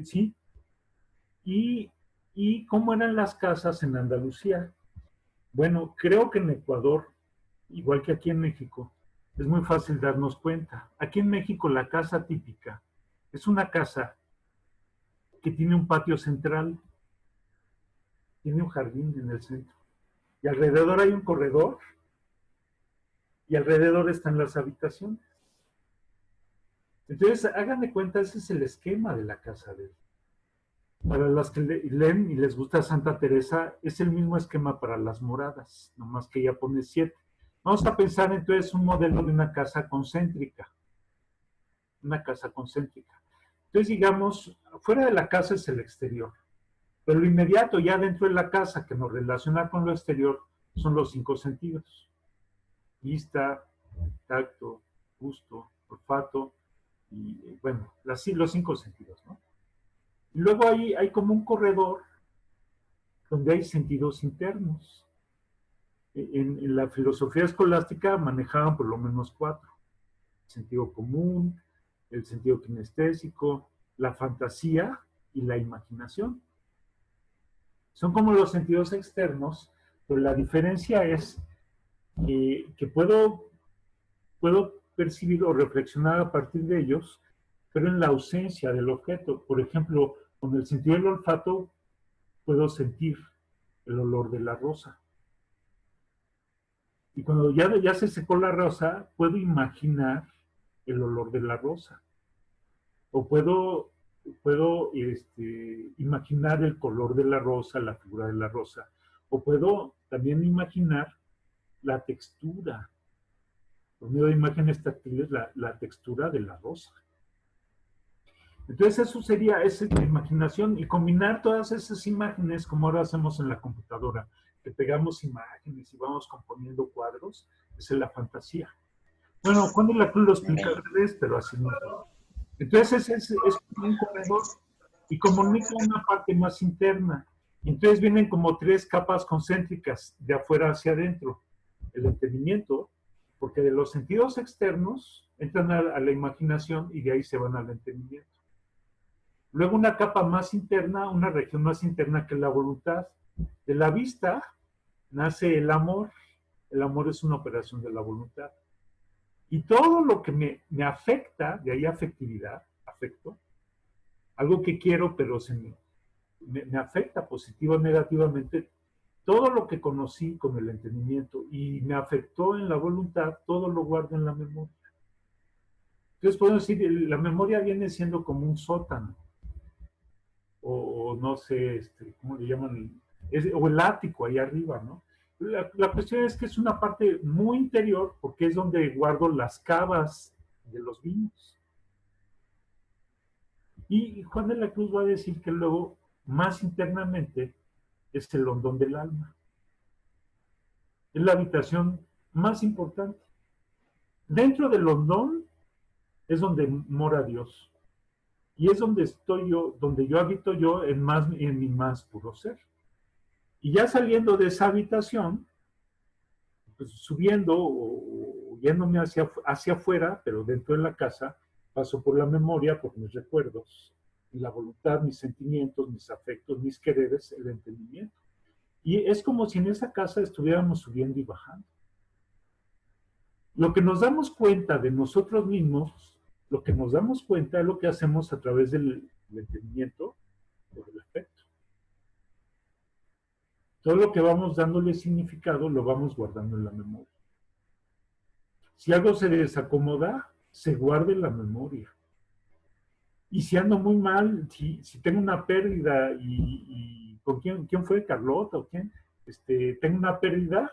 ¿sí? ¿Y cómo eran las casas en Andalucía? Bueno, creo que en Ecuador, igual que aquí en México, es muy fácil darnos cuenta. Aquí en México la casa típica es una casa que tiene un patio central, tiene un jardín en el centro, y alrededor hay un corredor, y alrededor están las habitaciones. Entonces, hagan de cuenta, ese es el esquema de la casa de él. Para las que leen y les gusta Santa Teresa, es el mismo esquema para las moradas, nomás que ella pone 7. Vamos a pensar entonces un modelo de una casa concéntrica. Una casa concéntrica. Entonces, digamos, fuera de la casa es el exterior, pero lo inmediato ya dentro de la casa que nos relaciona con lo exterior son los 5 sentidos. Vista, tacto, gusto, olfato, y bueno, los 5 sentidos, ¿no? Y luego hay como un corredor donde hay sentidos internos. En la filosofía escolástica manejaban por lo menos 4. El sentido común, el sentido kinestésico, la fantasía y la imaginación. Son como los sentidos externos, pero la diferencia es que puedo percibir o reflexionar a partir de ellos, pero en la ausencia del objeto. Por ejemplo, con el sentido del olfato puedo sentir el olor de la rosa. Y cuando ya se secó la rosa, puedo imaginar el olor de la rosa. O puedo imaginar el color de la rosa, la figura de la rosa. O puedo también imaginar la textura, por medio de imágenes táctiles, la textura de la rosa. Entonces eso sería esa imaginación, y combinar todas esas imágenes como ahora hacemos en la computadora, que pegamos imágenes y vamos componiendo cuadros, esa es la fantasía. Bueno, Juan de la Cruz lo explica al revés, pero así no. Entonces es un corredor y comunica una parte más interna. Entonces vienen como 3 capas concéntricas de afuera hacia adentro. El entendimiento, porque de los sentidos externos entran a la imaginación y de ahí se van al entendimiento. Luego una capa más interna, una región más interna que es la voluntad. De la vista nace el amor. El amor es una operación de la voluntad. Y todo lo que me afecta, de ahí afectividad, afecto, algo que quiero pero me afecta positivo o negativamente, todo lo que conocí con el entendimiento y me afectó en la voluntad, todo lo guardo en la memoria. Entonces podemos decir, la memoria viene siendo como un sótano, o no sé, ¿cómo le llaman? O el ático ahí arriba, ¿no? La cuestión es que es una parte muy interior, porque es donde guardo las cavas de los vinos. Y Juan de la Cruz va a decir que luego, más internamente, es el hondón del alma. Es la habitación más importante. Dentro del hondón es donde mora Dios. Y es donde estoy yo, donde yo habito yo en mi más puro ser. Y ya saliendo de esa habitación, pues subiendo o yéndome hacia afuera, pero dentro de la casa, paso por la memoria, por mis recuerdos, la voluntad, mis sentimientos, mis afectos, mis quereres, el entendimiento. Y es como si en esa casa estuviéramos subiendo y bajando. Lo que nos damos cuenta de nosotros mismos, lo que nos damos cuenta es lo que hacemos a través del entendimiento o del efecto. Todo lo que vamos dándole significado lo vamos guardando en la memoria. Si algo se desacomoda, se guarda en la memoria. Y si ando muy mal, si tengo una pérdida y ¿con quién fue? ¿Carlota o quién? Tengo una pérdida,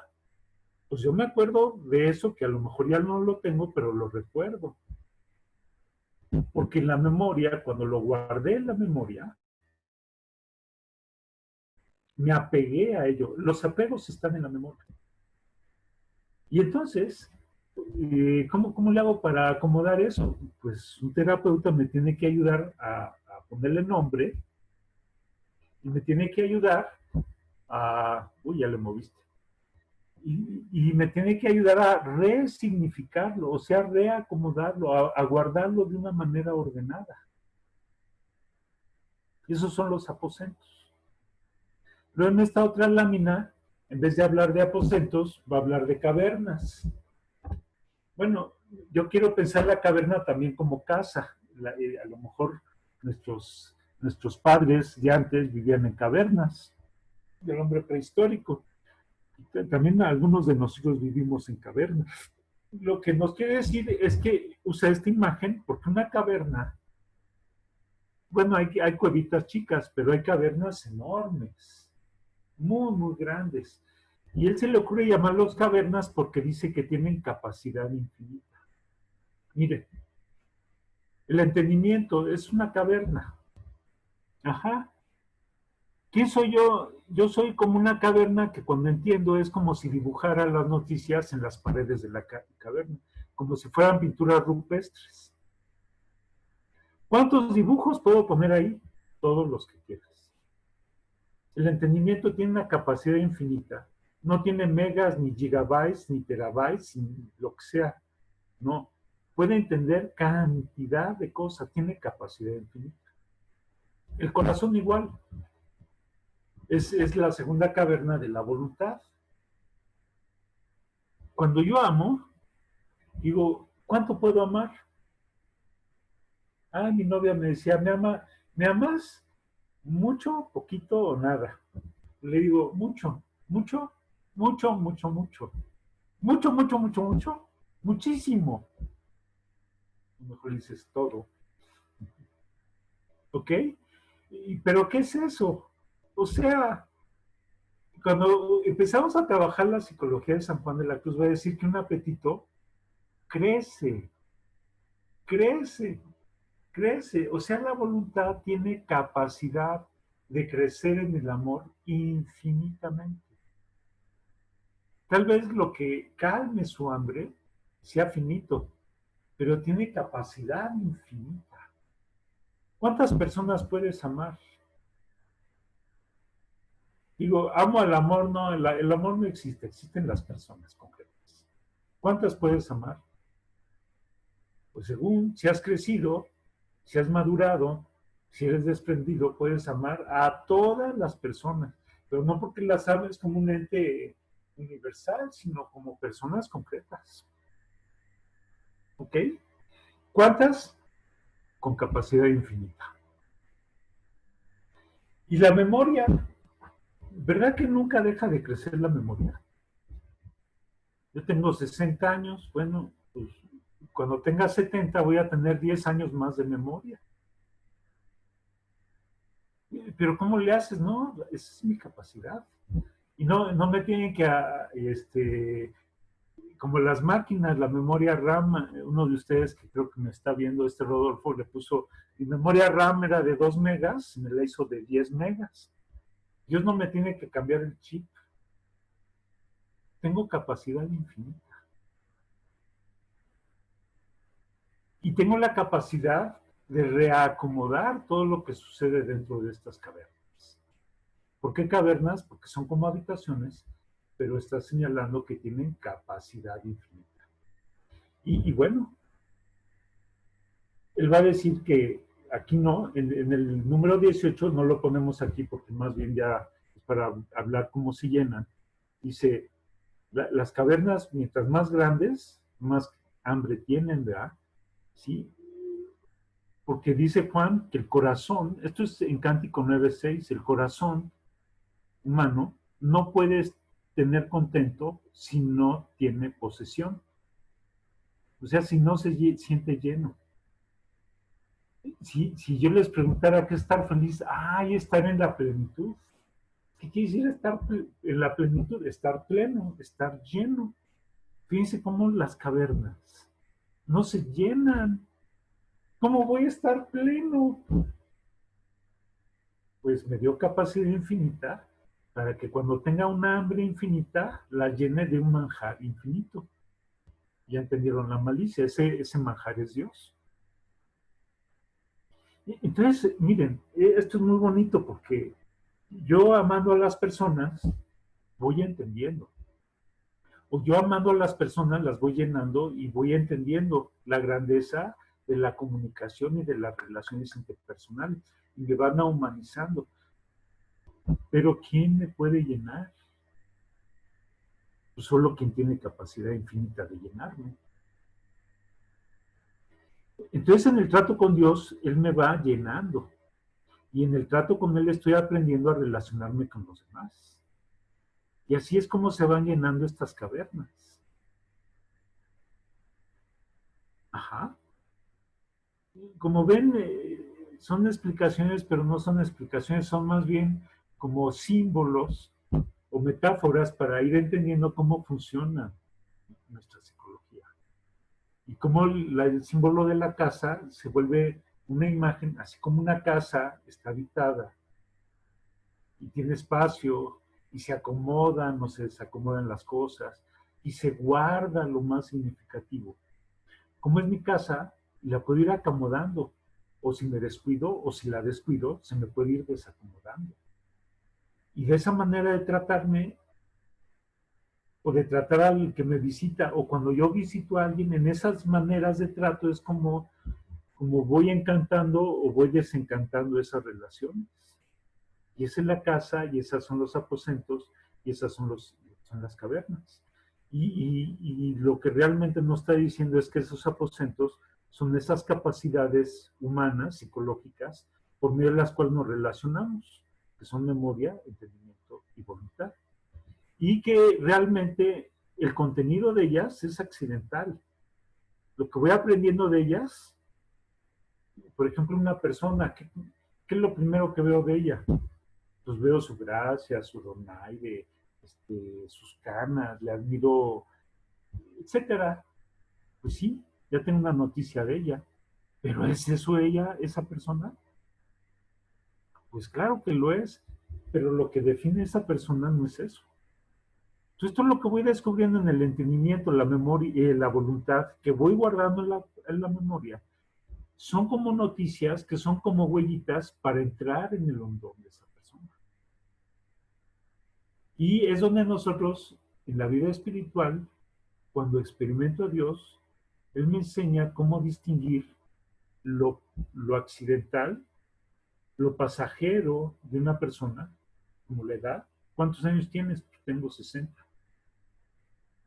pues yo me acuerdo de eso que a lo mejor ya no lo tengo, pero lo recuerdo. Porque en la memoria, cuando lo guardé en la memoria, me apegué a ello. Los apegos están en la memoria. Y entonces, ¿cómo le hago para acomodar eso? Pues un terapeuta me tiene que ayudar a ponerle nombre y me tiene que ayudar a... Uy, ya le moviste. Y me tiene que ayudar a resignificarlo, o sea, reacomodarlo, a guardarlo de una manera ordenada. Y esos son los aposentos. Pero en esta otra lámina, en vez de hablar de aposentos, va a hablar de cavernas. Bueno, yo quiero pensar la caverna también como casa. A lo mejor nuestros padres de antes vivían en cavernas, del hombre prehistórico. También algunos de nosotros vivimos en cavernas. Lo que nos quiere decir es que usa esta imagen porque una caverna, bueno, hay cuevitas chicas, pero hay cavernas enormes, muy, muy grandes. Y él se le ocurre llamarlos cavernas porque dice que tienen capacidad infinita. Mire, el entendimiento es una caverna. Ajá. ¿Quién soy yo? Yo soy como una caverna que cuando entiendo es como si dibujara las noticias en las paredes de la caverna, como si fueran pinturas rupestres. ¿Cuántos dibujos puedo poner ahí? Todos los que quieras. El entendimiento tiene una capacidad infinita. No tiene megas, ni gigabytes, ni terabytes, ni lo que sea. No. Puede entender cantidad de cosas. Tiene capacidad infinita. El corazón igual. Es la segunda caverna de la voluntad. Cuando yo amo, digo, ¿cuánto puedo amar? Ah, mi novia me decía, ¿me amas? ¿Mucho, poquito o nada? Le digo, mucho, mucho, mucho, mucho, mucho. Mucho, mucho, mucho, mucho. Muchísimo. A lo mejor dices todo. ¿Ok? ¿Pero qué es eso? O sea, cuando empezamos a trabajar la psicología de San Juan de la Cruz, va a decir que un apetito crece, crece, crece. O sea, la voluntad tiene capacidad de crecer en el amor infinitamente. Tal vez lo que calme su hambre sea finito, pero tiene capacidad infinita. ¿Cuántas personas puedes amar? Digo, amo al amor, no, el amor no existe, existen las personas concretas. ¿Cuántas puedes amar? Pues según si has crecido, si has madurado, si eres desprendido, puedes amar a todas las personas, pero no porque las ames como un ente universal, sino como personas concretas. ¿Ok? ¿Cuántas? Con capacidad infinita. Y la memoria, ¿verdad que nunca deja de crecer la memoria? Yo tengo 60 años, bueno, pues cuando tenga 70 voy a tener 10 años más de memoria. Pero ¿cómo le haces? No, esa es mi capacidad. Y no me tienen que, como las máquinas, la memoria RAM, uno de ustedes que creo que me está viendo, Rodolfo, le puso, mi memoria RAM era de 2 megas, me la hizo de 10 megas. Dios no me tiene que cambiar el chip. Tengo capacidad infinita. Y tengo la capacidad de reacomodar todo lo que sucede dentro de estas cavernas. ¿Por qué cavernas? Porque son como habitaciones, pero está señalando que tienen capacidad infinita. Y bueno, él va a decir que aquí no, en el número 18 no lo ponemos aquí porque más bien ya es para hablar cómo se llenan. Dice, las cavernas, mientras más grandes, más hambre tienen, ¿verdad? Sí. Porque dice Juan que el corazón, esto es en Cántico 9:6, el corazón humano no puede tener contento si no tiene posesión. O sea, si no se siente lleno. Si yo les preguntara qué es estar feliz, ay, estar en la plenitud. ¿Qué quiere decir estar en la plenitud? Estar pleno, estar lleno. Fíjense cómo las cavernas no se llenan. ¿Cómo voy a estar pleno? Pues me dio capacidad infinita para que cuando tenga una hambre infinita, la llene de un manjar infinito. Ya entendieron la malicia, ese manjar es Dios. Entonces, miren, esto es muy bonito porque yo amando a las personas, voy entendiendo. O yo amando a las personas, las voy llenando y voy entendiendo la grandeza de la comunicación y de las relaciones interpersonales. Y me van a humanizando. Pero ¿quién me puede llenar? Pues solo quien tiene capacidad infinita de llenarme. Entonces en el trato con Dios, Él me va llenando. Y en el trato con Él estoy aprendiendo a relacionarme con los demás. Y así es como se van llenando estas cavernas. Ajá. Como ven, son explicaciones, pero no son explicaciones, son más bien como símbolos o metáforas para ir entendiendo cómo funciona nuestra psicología. Y cómo el símbolo de la casa se vuelve una imagen, así como una casa está habitada y tiene espacio y se acomodan o se desacomodan las cosas y se guarda lo más significativo. Como es mi casa, la puedo ir acomodando, o si me descuido, o si la descuido, se me puede ir desacomodando. Y de esa manera de tratarme, o de tratar al que me visita, o cuando yo visito a alguien, en esas maneras de trato es como voy encantando o voy desencantando esas relaciones. Y esa es la casa, y esas son los aposentos, y esas son las cavernas. Y lo que realmente nos está diciendo es que esos aposentos son esas capacidades humanas, psicológicas, por medio de las cuales nos relacionamos, que son memoria, entendimiento y voluntad. Y que realmente el contenido de ellas es accidental. Lo que voy aprendiendo de ellas, por ejemplo, una persona, ¿qué es lo primero que veo de ella? Pues veo su gracia, su donaire, sus canas, le admiro, etcétera. Pues sí, ya tengo una noticia de ella. ¿Pero es eso ella, esa persona? Pues claro que lo es, pero lo que define a esa persona no es eso. Entonces, esto es lo que voy descubriendo en el entendimiento, la memoria y la voluntad que voy guardando en la memoria. Son como noticias que son como huellitas para entrar en el hondón de esa persona. Y es donde nosotros, en la vida espiritual, cuando experimento a Dios, Él me enseña cómo distinguir lo accidental, lo pasajero de una persona, como la edad. ¿Cuántos años tienes? Tengo 60.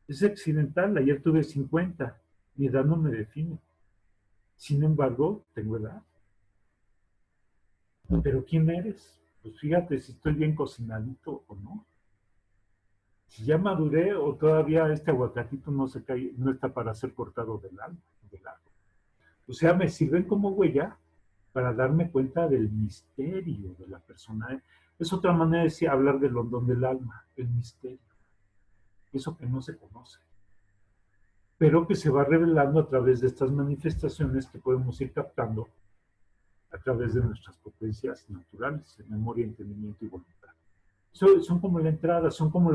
Es accidental, ayer tuve 50. Mi edad no me define. Sin embargo, tengo edad. ¿Pero quién eres? Pues fíjate si estoy bien cocinadito o no. Si ya maduré o todavía este aguacatito no se cae, no está para ser cortado del árbol. O sea, me sirven como huella para darme cuenta del misterio de la persona. Es otra manera de hablar del hondón del alma, el misterio. Eso que no se conoce, pero que se va revelando a través de estas manifestaciones que podemos ir captando a través de nuestras potencias naturales, de memoria, entendimiento y voluntad. Son como la entrada, son como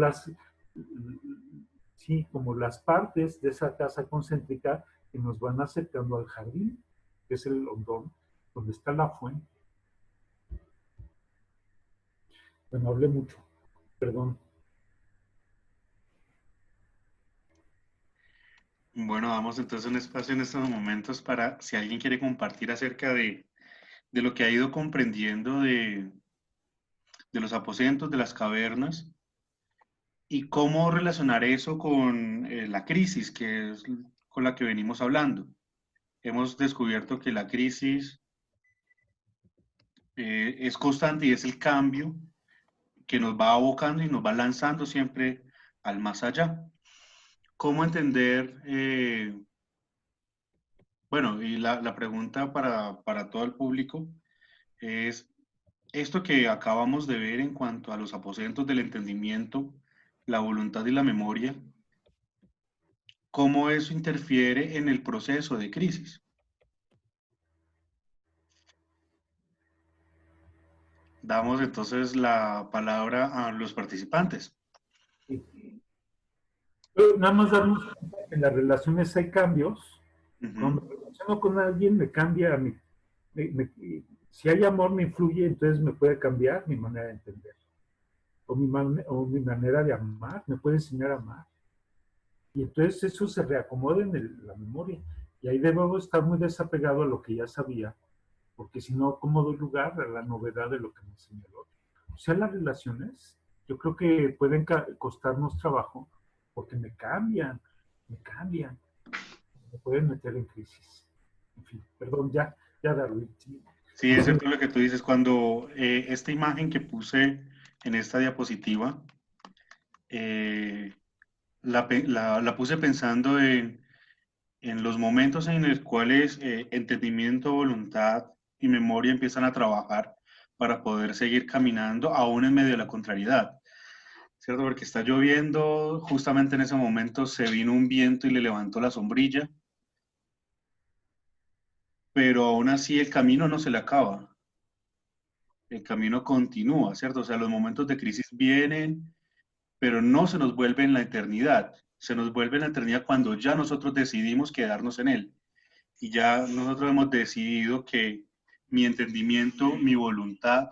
como las partes de esa casa concéntrica que nos van acercando al jardín, que es el hondón, donde está la fuente. Bueno, hablé mucho, perdón. Bueno, damos entonces un espacio en estos momentos para si alguien quiere compartir acerca de lo que ha ido comprendiendo de los aposentos, de las cavernas, y cómo relacionar eso con la crisis, que es con la que venimos hablando. Hemos descubierto que la crisis es constante y es el cambio que nos va abocando y nos va lanzando siempre al más allá. ¿Cómo entender? Bueno, y la pregunta para todo el público es, esto que acabamos de ver en cuanto a los aposentos del entendimiento, la voluntad y la memoria, ¿cómo eso interfiere en el proceso de crisis? Damos entonces la palabra a los participantes. Sí. Pero nada más darnos cuenta que en las relaciones hay cambios. Cuando me relaciono con alguien, me cambia si hay amor, me influye, entonces me puede cambiar mi manera de entender. O mi manera de amar, me puede enseñar a amar. Y entonces eso se reacomoda en la memoria. Y ahí debo estar muy desapegado a lo que ya sabía, porque si no, ¿cómo doy lugar a la novedad de lo que me enseñó el otro? O sea, las relaciones, yo creo que pueden costarnos trabajo, porque me cambian, me pueden meter en crisis. En fin, perdón, ya Darwin. Sí, sí, es cierto lo que tú dices. Cuando esta imagen que puse en esta diapositiva, la puse pensando en los momentos en los cuales entendimiento, voluntad y memoria empiezan a trabajar para poder seguir caminando aún en medio de la contrariedad, ¿cierto? Porque está lloviendo, justamente en ese momento se vino un viento y le levantó la sombrilla, pero aún así el camino no se le acaba, el camino continúa, ¿cierto? O sea, los momentos de crisis vienen, pero no se nos vuelve en la eternidad, se nos vuelve en la eternidad cuando ya nosotros decidimos quedarnos en él. Y ya nosotros hemos decidido que mi entendimiento, mi voluntad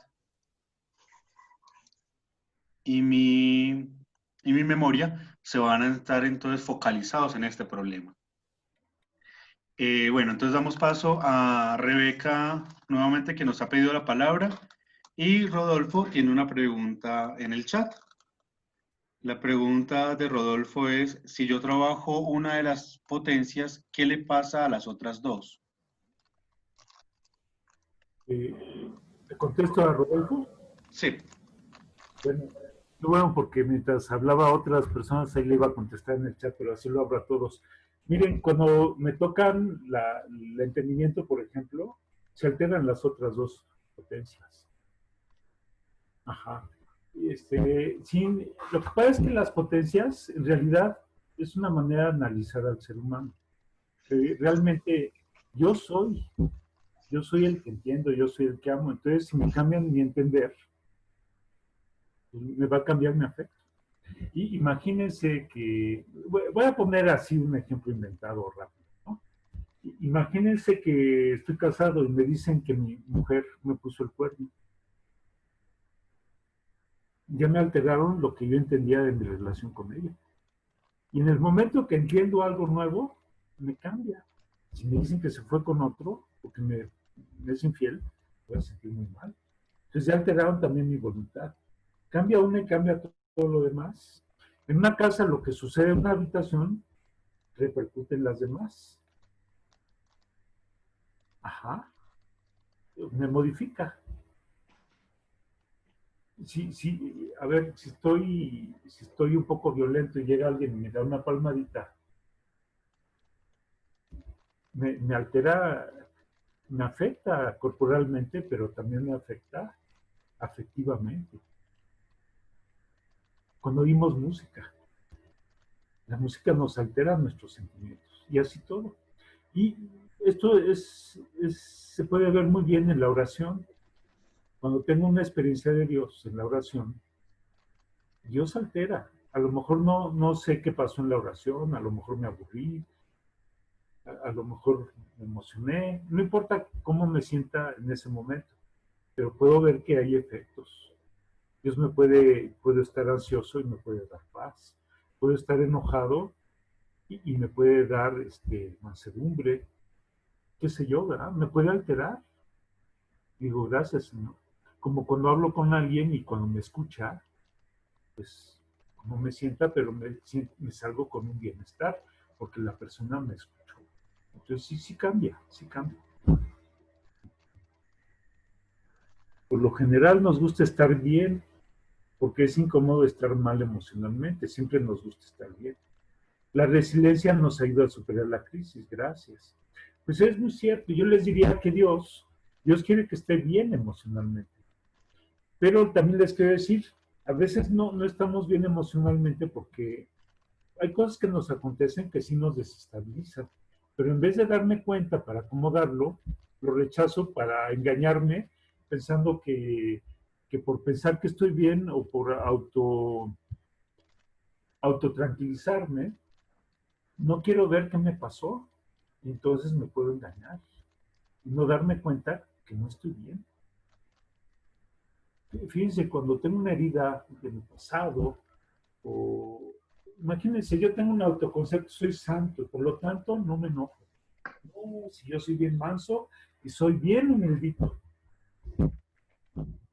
y mi memoria se van a estar entonces focalizados en este problema. Bueno, entonces damos paso a Rebeca nuevamente, que nos ha pedido la palabra, y Rodolfo tiene una pregunta en el chat. La pregunta de Rodolfo es, si yo trabajo una de las potencias, ¿qué le pasa a las otras dos? ¿Le contesto a Rodolfo? Sí. Bueno, porque mientras hablaba a otras personas, ahí le iba a contestar en el chat, pero así lo abro a todos. Miren, cuando me tocan el entendimiento, por ejemplo, se alteran las otras dos potencias. Ajá. Sí, lo que pasa es que las potencias, en realidad, es una manera de analizar al ser humano. Realmente, yo soy el que entiendo, yo soy el que amo. Entonces, si me cambian mi entender, me va a cambiar mi afecto. Y imagínense que, voy a poner así un ejemplo inventado rápido, ¿no? Imagínense que estoy casado y me dicen que mi mujer me puso el cuerno. Ya me alteraron lo que yo entendía de mi relación con ella. Y en el momento que entiendo algo nuevo, me cambia. Si me dicen que se fue con otro, porque me es infiel, voy a sentir muy mal. Entonces ya alteraron también mi voluntad. Cambia una y cambia todo lo demás. En una casa lo que sucede en una habitación repercute en las demás. Ajá. Me modifica. Sí, a ver, si estoy un poco violento y llega alguien y me da una palmadita, me altera, me afecta corporalmente, pero también me afecta afectivamente. Cuando oímos música, la música nos altera nuestros sentimientos y así todo. Y esto se puede ver muy bien en la oración. Cuando tengo una experiencia de Dios en la oración, Dios altera. A lo mejor no sé qué pasó en la oración, a lo mejor me aburrí, a lo mejor me emocioné, no importa cómo me sienta en ese momento, pero puedo ver que hay efectos. Dios puedo estar ansioso y me puede dar paz. Puedo estar enojado y me puede dar mansedumbre, qué sé yo, ¿verdad? Me puede alterar. Digo, gracias, Señor. Como cuando hablo con alguien y cuando me escucha, pues como me sienta, pero me salgo con un bienestar, porque la persona me escuchó. Entonces sí cambia, sí cambia. Por lo general nos gusta estar bien, porque es incómodo estar mal emocionalmente, siempre nos gusta estar bien. La resiliencia nos ayuda a superar la crisis, gracias. Pues es muy cierto, yo les diría que Dios quiere que esté bien emocionalmente. Pero también les quiero decir, a veces no estamos bien emocionalmente porque hay cosas que nos acontecen que sí nos desestabilizan. Pero en vez de darme cuenta para acomodarlo, lo rechazo para engañarme, pensando que por pensar que estoy bien o por autotranquilizarme, no quiero ver qué me pasó. Y entonces me puedo engañar y no darme cuenta que no estoy bien. Fíjense, cuando tengo una herida de mi pasado, o imagínense, yo tengo un autoconcepto, soy santo, por lo tanto no me enojo. No, si yo soy bien manso y soy bien humildito.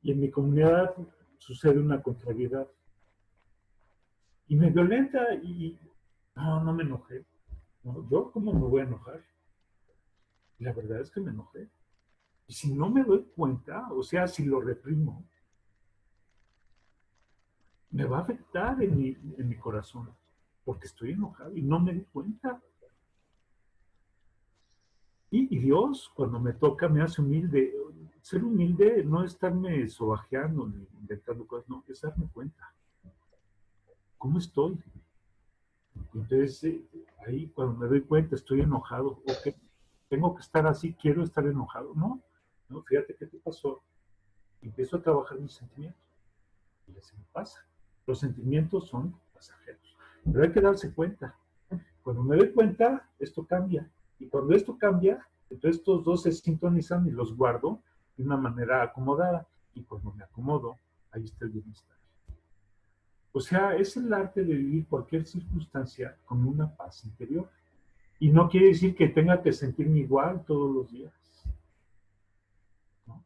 Y en mi comunidad sucede una contrariedad. Y me violenta y no me enojé. No, ¿yo cómo me voy a enojar? Y la verdad es que me enojé. Y si no me doy cuenta, o sea, si lo reprimo, me va a afectar en mi corazón, porque estoy enojado y no me di cuenta. Y Dios, cuando me toca, me hace humilde. Ser humilde no es estarme sobajeando ni inventando cosas, no, es darme cuenta. ¿Cómo estoy? Y entonces, ahí cuando me doy cuenta, estoy enojado. Ok, tengo que estar así, quiero estar enojado. No, fíjate qué te pasó. Empiezo a trabajar mis sentimientos. Y así me pasa. Los sentimientos son pasajeros. Pero hay que darse cuenta. Cuando me doy cuenta, esto cambia. Y cuando esto cambia, entonces estos dos se sintonizan y los guardo de una manera acomodada. Y cuando me acomodo, ahí está el bienestar. O sea, es el arte de vivir cualquier circunstancia con una paz interior. Y no quiere decir que tenga que sentirme igual todos los días. ¿No?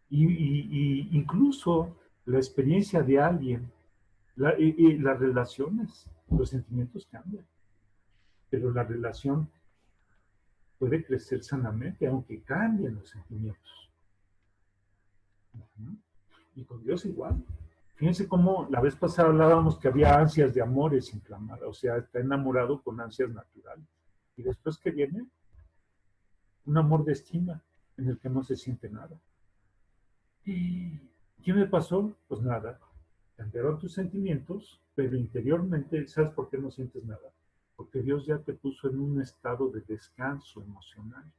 Y incluso la experiencia de alguien, las relaciones, los sentimientos cambian. Pero la relación puede crecer sanamente, aunque cambien los sentimientos. Y con Dios igual. Fíjense cómo la vez pasada hablábamos que había ansias de amores inflamadas, o sea, está enamorado con ansias naturales. Y después que viene un amor de estima en el que no se siente nada. ¿Y qué me pasó? Pues nada. Cambiaron tus sentimientos, pero interiormente, ¿sabes por qué no sientes nada? Porque Dios ya te puso en un estado de descanso emocional.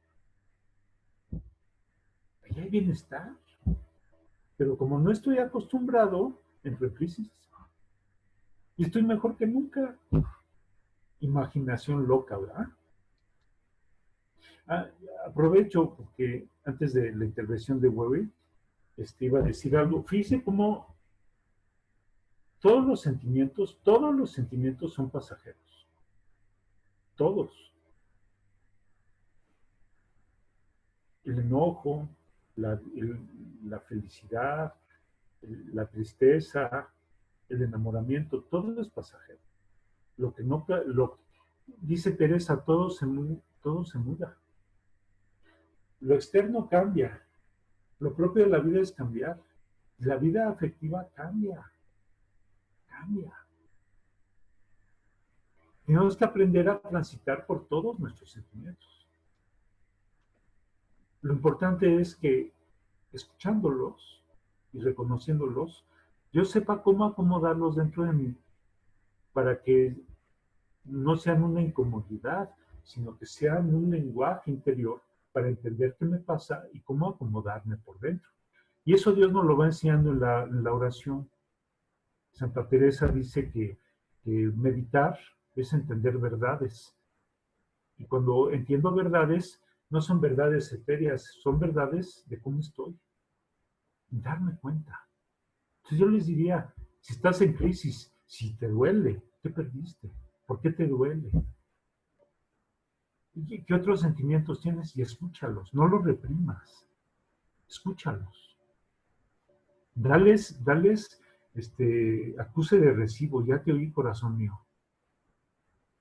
Ahí hay bienestar. Pero como no estoy acostumbrado, entro en crisis. Y estoy mejor que nunca. Imaginación loca, ¿verdad? Aprovecho porque antes de la intervención de Weber, iba a decir algo. Fíjese cómo todos los sentimientos son pasajeros. Todos. El enojo, la felicidad, la tristeza, el enamoramiento, todo es pasajero. Lo que no, dice Teresa, todo se muda. Lo externo cambia. Lo propio de la vida es cambiar. La vida afectiva cambia. Tenemos que aprender a transitar por todos nuestros sentimientos. Lo importante es que, escuchándolos y reconociéndolos, yo sepa cómo acomodarlos dentro de mí para que no sean una incomodidad, sino que sean un lenguaje interior para entender qué me pasa y cómo acomodarme por dentro. Y eso Dios nos lo va enseñando en la oración. Santa Teresa dice que meditar es entender verdades. Y cuando entiendo verdades, no son verdades etéreas, son verdades de cómo estoy. Darme cuenta. Entonces yo les diría, si estás en crisis, si te duele, ¿qué perdiste? ¿Por qué te duele? ¿Qué otros sentimientos tienes? Y escúchalos, no los reprimas. Escúchalos. Dales, acuse de recibo, ya te oí, corazón mío.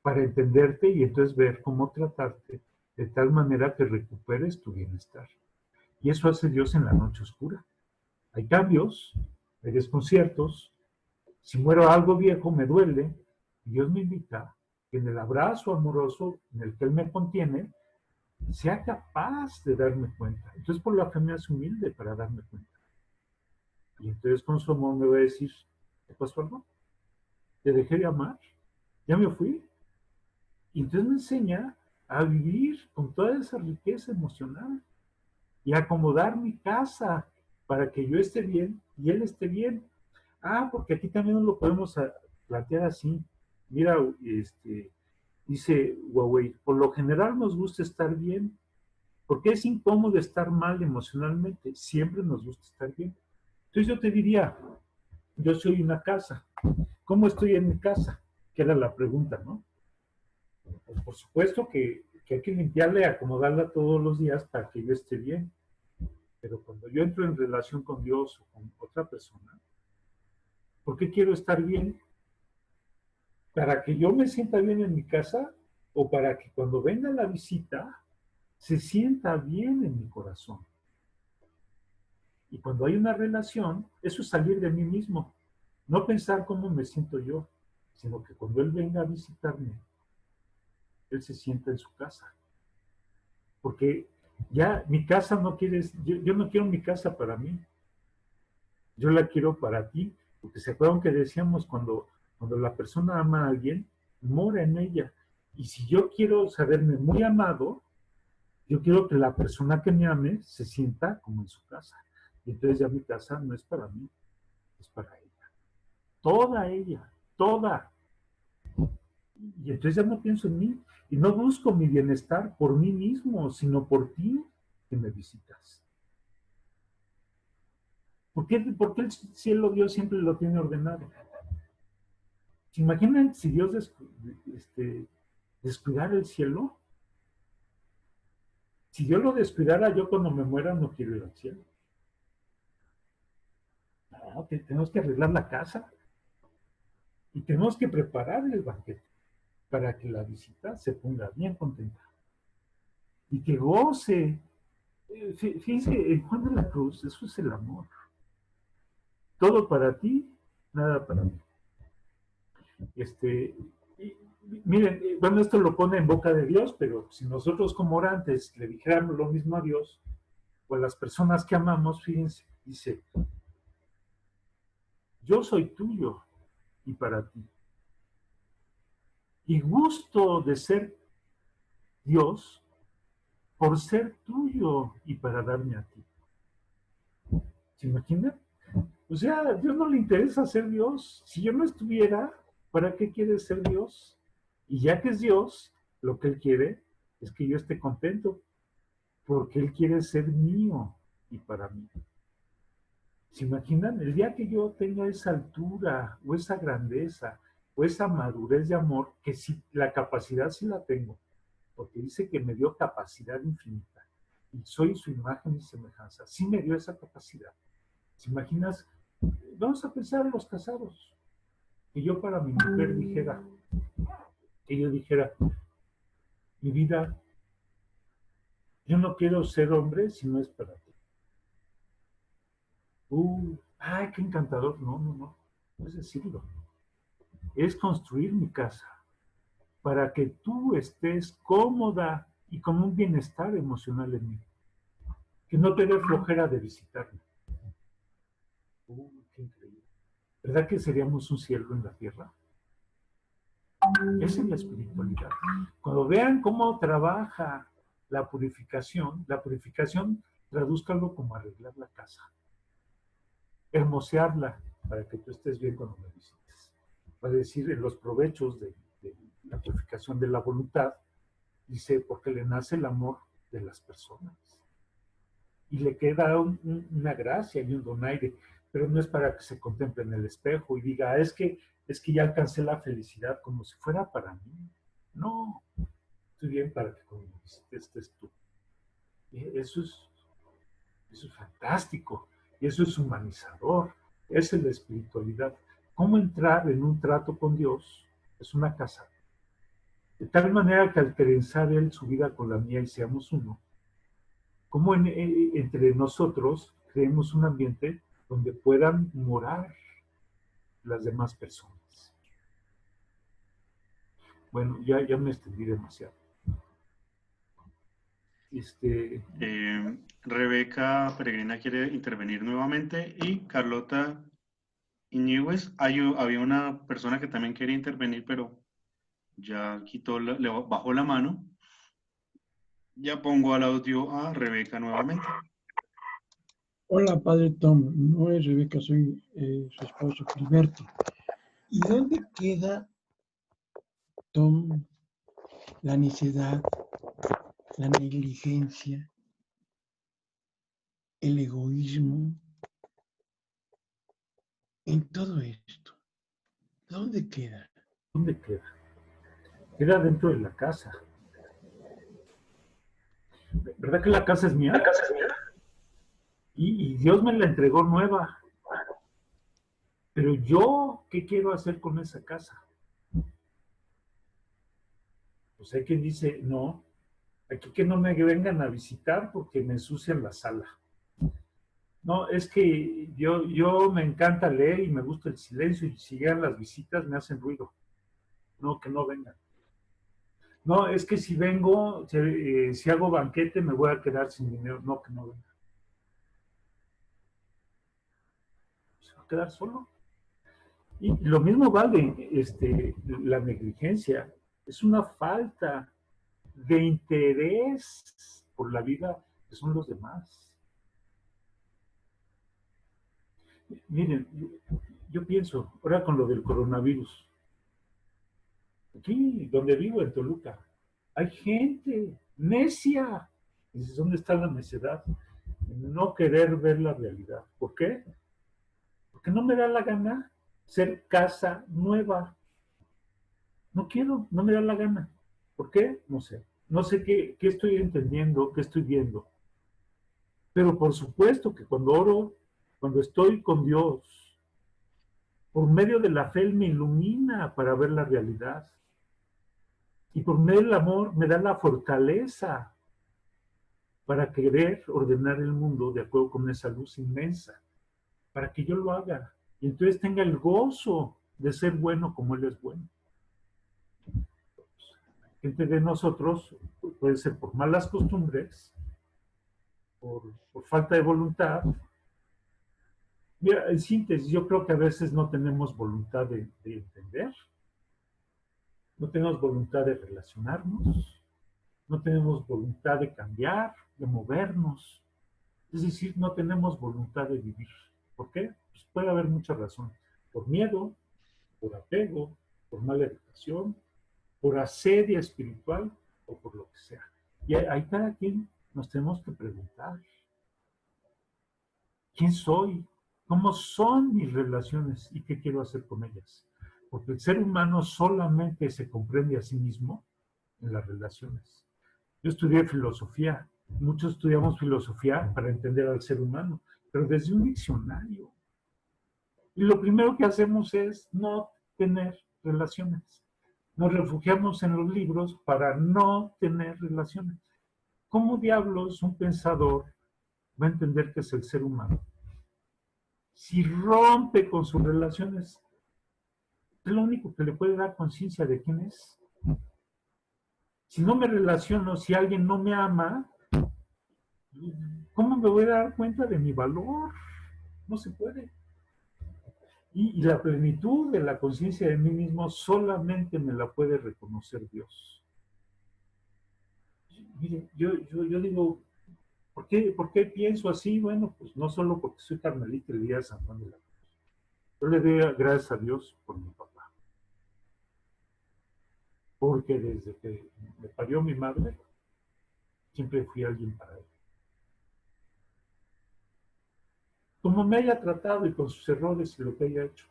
para entenderte y entonces ver cómo tratarte de tal manera que recuperes tu bienestar. Y eso hace Dios en la noche oscura. Hay cambios, hay desconciertos. Si muero algo viejo, me duele. Dios me invita que en el abrazo amoroso en el que Él me contiene, sea capaz de darme cuenta. Entonces por la fe me hace humilde para darme cuenta. Y entonces con su amor me va a decir, ¿te pasó algo? ¿Te dejé de amar? ¿Ya me fui? Y entonces me enseña a vivir con toda esa riqueza emocional y a acomodar mi casa para que yo esté bien y él esté bien. Ah, porque aquí también lo podemos plantear así. Mira, dice Huawei, por lo general nos gusta estar bien, porque es incómodo estar mal emocionalmente. Siempre nos gusta estar bien. Entonces yo te diría, yo soy una casa. ¿Cómo estoy en mi casa? Que era la pregunta, ¿no? Pues por supuesto que hay que limpiarla y acomodarla todos los días para que yo esté bien. Pero cuando yo entro en relación con Dios o con otra persona, ¿por qué quiero estar bien? ¿Para que yo me sienta bien en mi casa o para que cuando venga la visita se sienta bien en mi corazón? Y cuando hay una relación, eso es salir de mí mismo. No pensar cómo me siento yo, sino que cuando Él venga a visitarme, Él se sienta en su casa. Porque ya mi casa no quieres, yo no quiero mi casa para mí. Yo la quiero para ti. Porque se acuerdan que decíamos cuando la persona ama a alguien, mora en ella. Y si yo quiero saberme muy amado, yo quiero que la persona que me ame se sienta como en su casa. Y entonces ya mi casa no es para mí, es para ella. Toda ella, toda. Y entonces ya no pienso en mí y no busco mi bienestar por mí mismo, sino por ti que me visitas. ¿Por qué el cielo Dios siempre lo tiene ordenado? ¿Se imaginan si Dios descuidara el cielo? Si Dios lo descuidara, yo cuando me muera no quiero ir al cielo. No, tenemos que arreglar la casa y tenemos que preparar el banquete para que la visita se ponga bien contenta y que goce. Fíjense, en Juan de la Cruz, eso es el amor. Todo para ti, nada para mí. Miren, bueno, esto lo pone en boca de Dios, pero si nosotros como orantes le dijéramos lo mismo a Dios, o a las personas que amamos, fíjense, dice, yo soy tuyo y para ti. Y gusto de ser Dios por ser tuyo y para darme a ti. ¿Se imaginan? O sea, a Dios no le interesa ser Dios. Si yo no estuviera, ¿para qué quiere ser Dios? Y ya que es Dios, lo que Él quiere es que yo esté contento, porque Él quiere ser mío y para mí. ¿Se imaginan? El día que yo tenga esa altura, o esa grandeza, o esa madurez de amor, que sí, la capacidad sí la tengo, porque dice que me dio capacidad infinita, y soy su imagen y semejanza. Sí me dio esa capacidad. ¿Se imaginas? Vamos a pensar en los casados. Que yo para mi mujer dijera, que yo dijera, mi vida, yo no quiero ser hombre si no es para ti. Ay, qué encantador. No, no, no. No es decirlo. Es construir mi casa para que tú estés cómoda y con un bienestar emocional en mí. Que no te dé flojera de visitarme. Qué increíble. ¿Verdad que seríamos un cielo en la tierra? Esa es la espiritualidad. Cuando vean cómo trabaja la purificación tradúzcalo como arreglar la casa. Hermosearla para que tú estés bien cuando me visites. Va a decir en los provechos de la purificación de la voluntad, dice, porque le nace el amor de las personas. Y le queda una gracia y un donaire, pero no es para que se contemple en el espejo y diga, es que ya alcancé la felicidad como si fuera para mí. No, estoy bien para que cuando me visites estés tú. Eso es fantástico, y eso es humanizador, esa es la espiritualidad. ¿Cómo entrar en un trato con Dios? Es una casa De tal manera que al trenzar él su vida con la mía y seamos uno, como entre nosotros creemos un ambiente donde puedan morar las demás personas. Bueno, ya me extendí demasiado. Rebeca Peregrina quiere intervenir nuevamente y Carlota Iñiguez, había una persona que también quería intervenir, pero ya le bajó la mano. Ya pongo al audio a Rebeca nuevamente. Hola, padre Tom. No es Rebeca, soy su esposo, Gilberto. ¿Y dónde queda, Tom, la necedad, la negligencia, el egoísmo en todo esto? ¿Dónde queda? ¿Dónde queda? Queda dentro de la casa. ¿Verdad que la casa es mía? Y Dios me la entregó nueva. Pero yo, ¿qué quiero hacer con esa casa? Pues hay quien dice, no, aquí que no me vengan a visitar porque me ensucian la sala. No, es que yo me encanta leer y me gusta el silencio y si llegan las visitas me hacen ruido. No, que no vengan. No, es que si vengo, si hago banquete me voy a quedar sin dinero. No, que no vengan. Se va a quedar solo. Y lo mismo vale la negligencia. Es una falta de interés por la vida que son los demás. Miren, yo pienso, ahora con lo del coronavirus, aquí donde vivo, en Toluca, hay gente necia. Dices, ¿dónde está la necedad? No querer ver la realidad. ¿Por qué? Porque no me da la gana ser casa nueva. No quiero, no me da la gana. ¿Por qué? No sé. No sé qué estoy entendiendo, qué estoy viendo. Pero por supuesto que cuando oro, cuando estoy con Dios, por medio de la fe Él me ilumina para ver la realidad. Y por medio del amor me da la fortaleza para querer ordenar el mundo de acuerdo con esa luz inmensa, para que yo lo haga. Y entonces tenga el gozo de ser bueno como Él es bueno. Gente de nosotros puede ser por malas costumbres, por falta de voluntad. Mira, en síntesis, yo creo que a veces no tenemos voluntad de entender, no tenemos voluntad de relacionarnos, no tenemos voluntad de cambiar, de movernos. Es decir, no tenemos voluntad de vivir. ¿Por qué? Pues puede haber muchas razones. Por miedo, por apego, por mala educación, por asedia espiritual o por lo que sea. Y ahí cada quien nos tenemos que preguntar, ¿quién soy? ¿Cómo son mis relaciones? ¿Y qué quiero hacer con ellas? Porque el ser humano solamente se comprende a sí mismo en las relaciones. Yo estudié filosofía. Muchos estudiamos filosofía para entender al ser humano, pero desde un diccionario. Y lo primero que hacemos es no tener relaciones. Nos refugiamos en los libros para no tener relaciones. ¿Cómo diablos un pensador va a entender que es el ser humano? Si rompe con sus relaciones, es lo único que le puede dar conciencia de quién es. Si no me relaciono, si alguien no me ama, ¿cómo me voy a dar cuenta de mi valor? No se puede. Y la plenitud de la conciencia de mí mismo solamente me la puede reconocer Dios. Mire, yo digo, ¿por qué pienso así? Bueno, pues no solo porque soy carmelita el día de San Juan de la Cruz. Yo le doy gracias a Dios por mi papá. Porque desde que me parió mi madre, siempre fui alguien para él. Como me haya tratado y con sus errores y lo que haya hecho.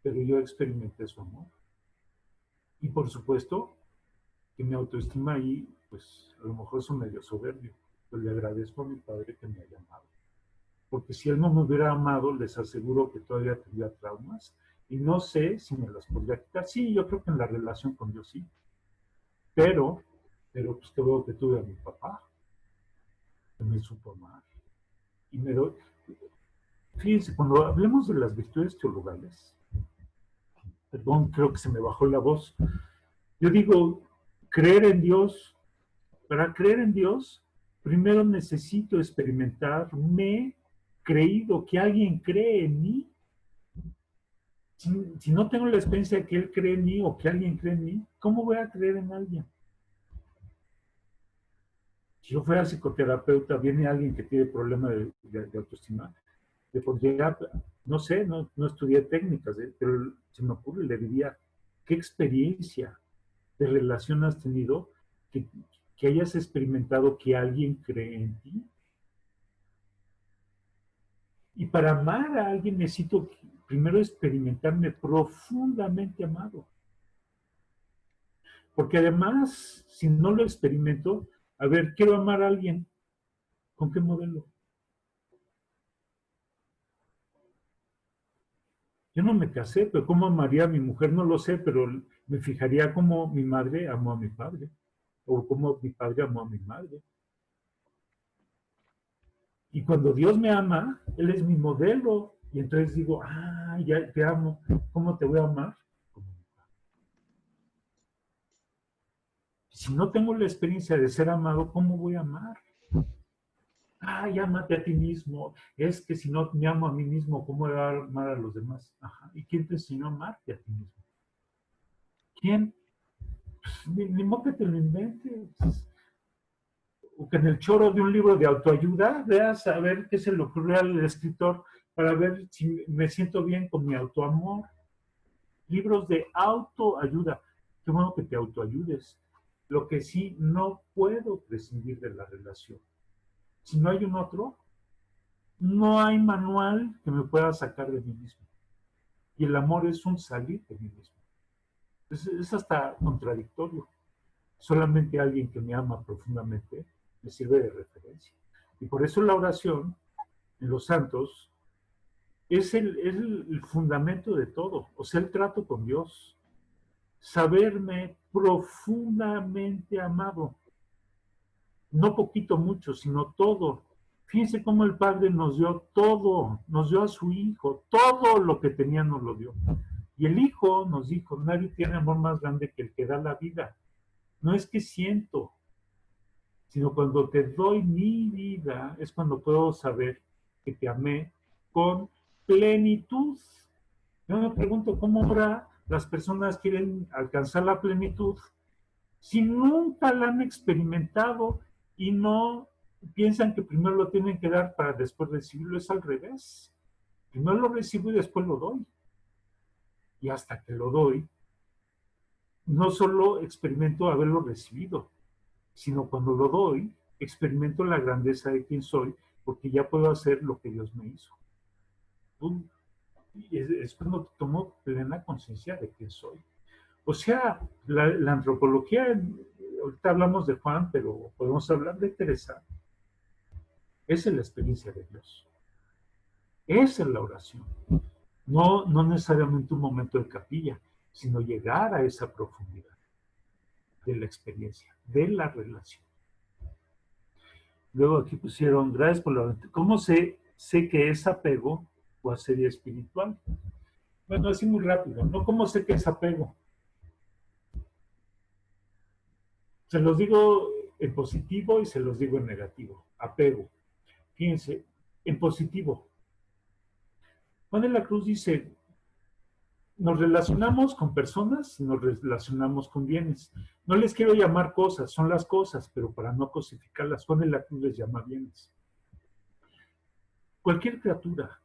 Pero yo experimenté su amor. Y por supuesto, que mi autoestima ahí, pues a lo mejor es un medio soberbio. Pues le agradezco a mi padre que me haya amado. Porque si él no me hubiera amado, les aseguro que todavía tendría traumas. Y no sé si me las podría quitar. Sí, yo creo que en la relación con Dios sí. Pero pues qué bueno que tuve a mi papá, que me supo amar. Y me doy, fíjense, cuando hablemos de las virtudes teologales, perdón, creo que se me bajó la voz, yo digo, creer en Dios, para creer en Dios, primero necesito experimentarme creído, que alguien cree en mí. Si no tengo la experiencia de que Él cree en mí o que alguien cree en mí, ¿cómo voy a creer en alguien? Si yo fuera psicoterapeuta, viene alguien que tiene problema de autoestima, le pondría, no sé, no estudié técnicas, pero se me ocurre, le diría, ¿qué experiencia de relación has tenido que hayas experimentado que alguien cree en ti? Y para amar a alguien necesito primero experimentarme profundamente amado. Porque además, si no lo experimento, a ver, quiero amar a alguien, ¿con qué modelo? Yo no me casé, pero ¿cómo amaría a mi mujer? No lo sé, pero me fijaría cómo mi madre amó a mi padre, o cómo mi padre amó a mi madre. Y cuando Dios me ama, Él es mi modelo. Y entonces digo, ya te amo. ¿Cómo te voy a amar? Si no tengo la experiencia de ser amado, ¿cómo voy a amar? Ámate a ti mismo. Es que si no me amo a mí mismo, ¿cómo voy a amar a los demás? Ajá. ¿Y quién te enseñó a amarte a ti mismo? ¿Quién? Pues, ni modo que te lo inventes. O que en el choro de un libro de autoayuda veas a ver qué se le ocurrió al escritor para ver si me siento bien con mi autoamor. Libros de autoayuda. Qué bueno que te autoayudes. Lo que sí, no puedo prescindir de la relación. Si no hay un otro, no hay manual que me pueda sacar de mí mismo. Y el amor es un salir de mí mismo. Es hasta contradictorio. Solamente alguien que me ama profundamente me sirve de referencia. Y por eso la oración en los santos es el fundamento de todo. O sea, el trato con Dios. Saberme profundamente amado. No poquito, mucho, sino todo. Fíjense cómo el Padre nos dio todo, nos dio a su Hijo, todo lo que tenía nos lo dio. Y el Hijo nos dijo, nadie tiene amor más grande que el que da la vida. No es que siento, sino cuando te doy mi vida, es cuando puedo saber que te amé con plenitud. Yo me pregunto, ¿cómo ahora las personas quieren alcanzar la plenitud si nunca la han experimentado y no piensan que primero lo tienen que dar para después recibirlo? Es al revés. Primero lo recibo y después lo doy. Y hasta que lo doy, no solo experimento haberlo recibido, sino cuando lo doy, experimento la grandeza de quien soy, porque ya puedo hacer lo que Dios me hizo. Es cuando tomo plena conciencia de quién soy. O sea, la antropología, ahorita hablamos de Juan, pero podemos hablar de Teresa. Esa es la experiencia de Dios. Esa es la oración. No necesariamente un momento de capilla, sino llegar a esa profundidad de la experiencia, de la relación. Luego aquí pusieron, gracias por la... ¿Cómo sé que es apego o asedia espiritual? Bueno, así muy rápido, ¿no? ¿Cómo sé que es apego? Se los digo en positivo y se los digo en negativo. Apego. Fíjense, en positivo. Juan de la Cruz dice, nos relacionamos con personas, nos relacionamos con bienes. No les quiero llamar cosas, son las cosas, pero para no cosificarlas, Juan de la Cruz les llama bienes. Cualquier criatura,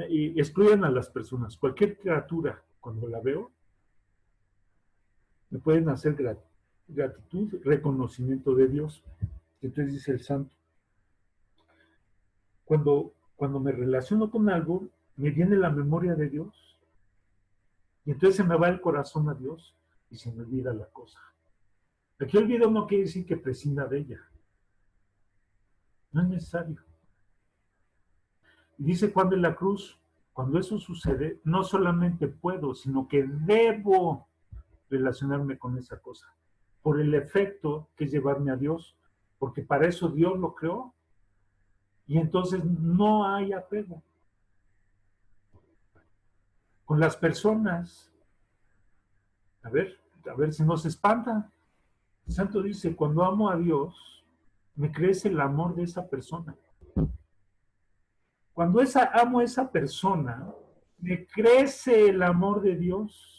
y excluyan a las personas, cualquier criatura, cuando la veo, me pueden hacer gratitud, reconocimiento de Dios. Entonces dice el santo, cuando me relaciono con algo, me viene la memoria de Dios. Y entonces se me va el corazón a Dios y se me olvida la cosa. Aquí olvido no quiere decir que prescinda de ella. No es necesario. Y dice Juan de la Cruz, cuando eso sucede, no solamente puedo, sino que debo relacionarme con esa cosa. por el efecto que es llevarme a Dios, porque para eso Dios lo creó. Y entonces no hay apego. Con las personas, a ver si no se espanta. El santo dice, cuando amo a Dios, me crece el amor de esa persona. Cuando amo a esa persona, me crece el amor de Dios.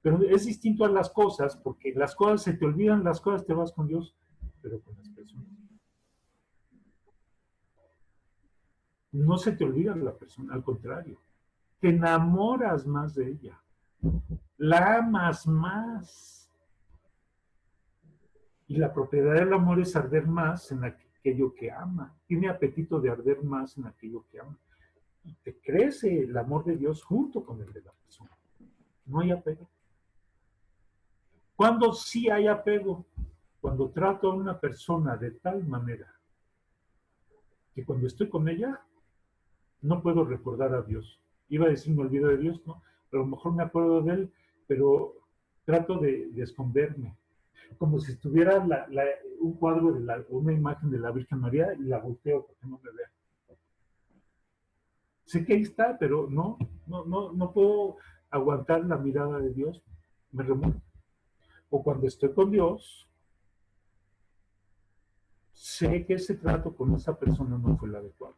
Pero es distinto a las cosas, porque las cosas se te olvidan, las cosas te vas con Dios, pero con las personas. No se te olvida la persona, al contrario, te enamoras más de ella, la amas más. Y la propiedad del amor es arder más en aquello que ama. Tiene apetito de arder más en aquello que ama. Y te crece el amor de Dios junto con el de la persona. No hay apego. ¿Cuándo sí hay apego? Cuando trato a una persona de tal manera que cuando estoy con ella no puedo recordar a Dios. Iba a decir me olvido de Dios, ¿no? Pero a lo mejor me acuerdo de Él, pero trato de esconderme. Como si estuviera un cuadro de una imagen de la Virgen María y la volteo para que no me vea. Sé que ahí está, pero no puedo aguantar la mirada de Dios. Me remuevo. O cuando estoy con Dios, sé que ese trato con esa persona no fue el adecuado.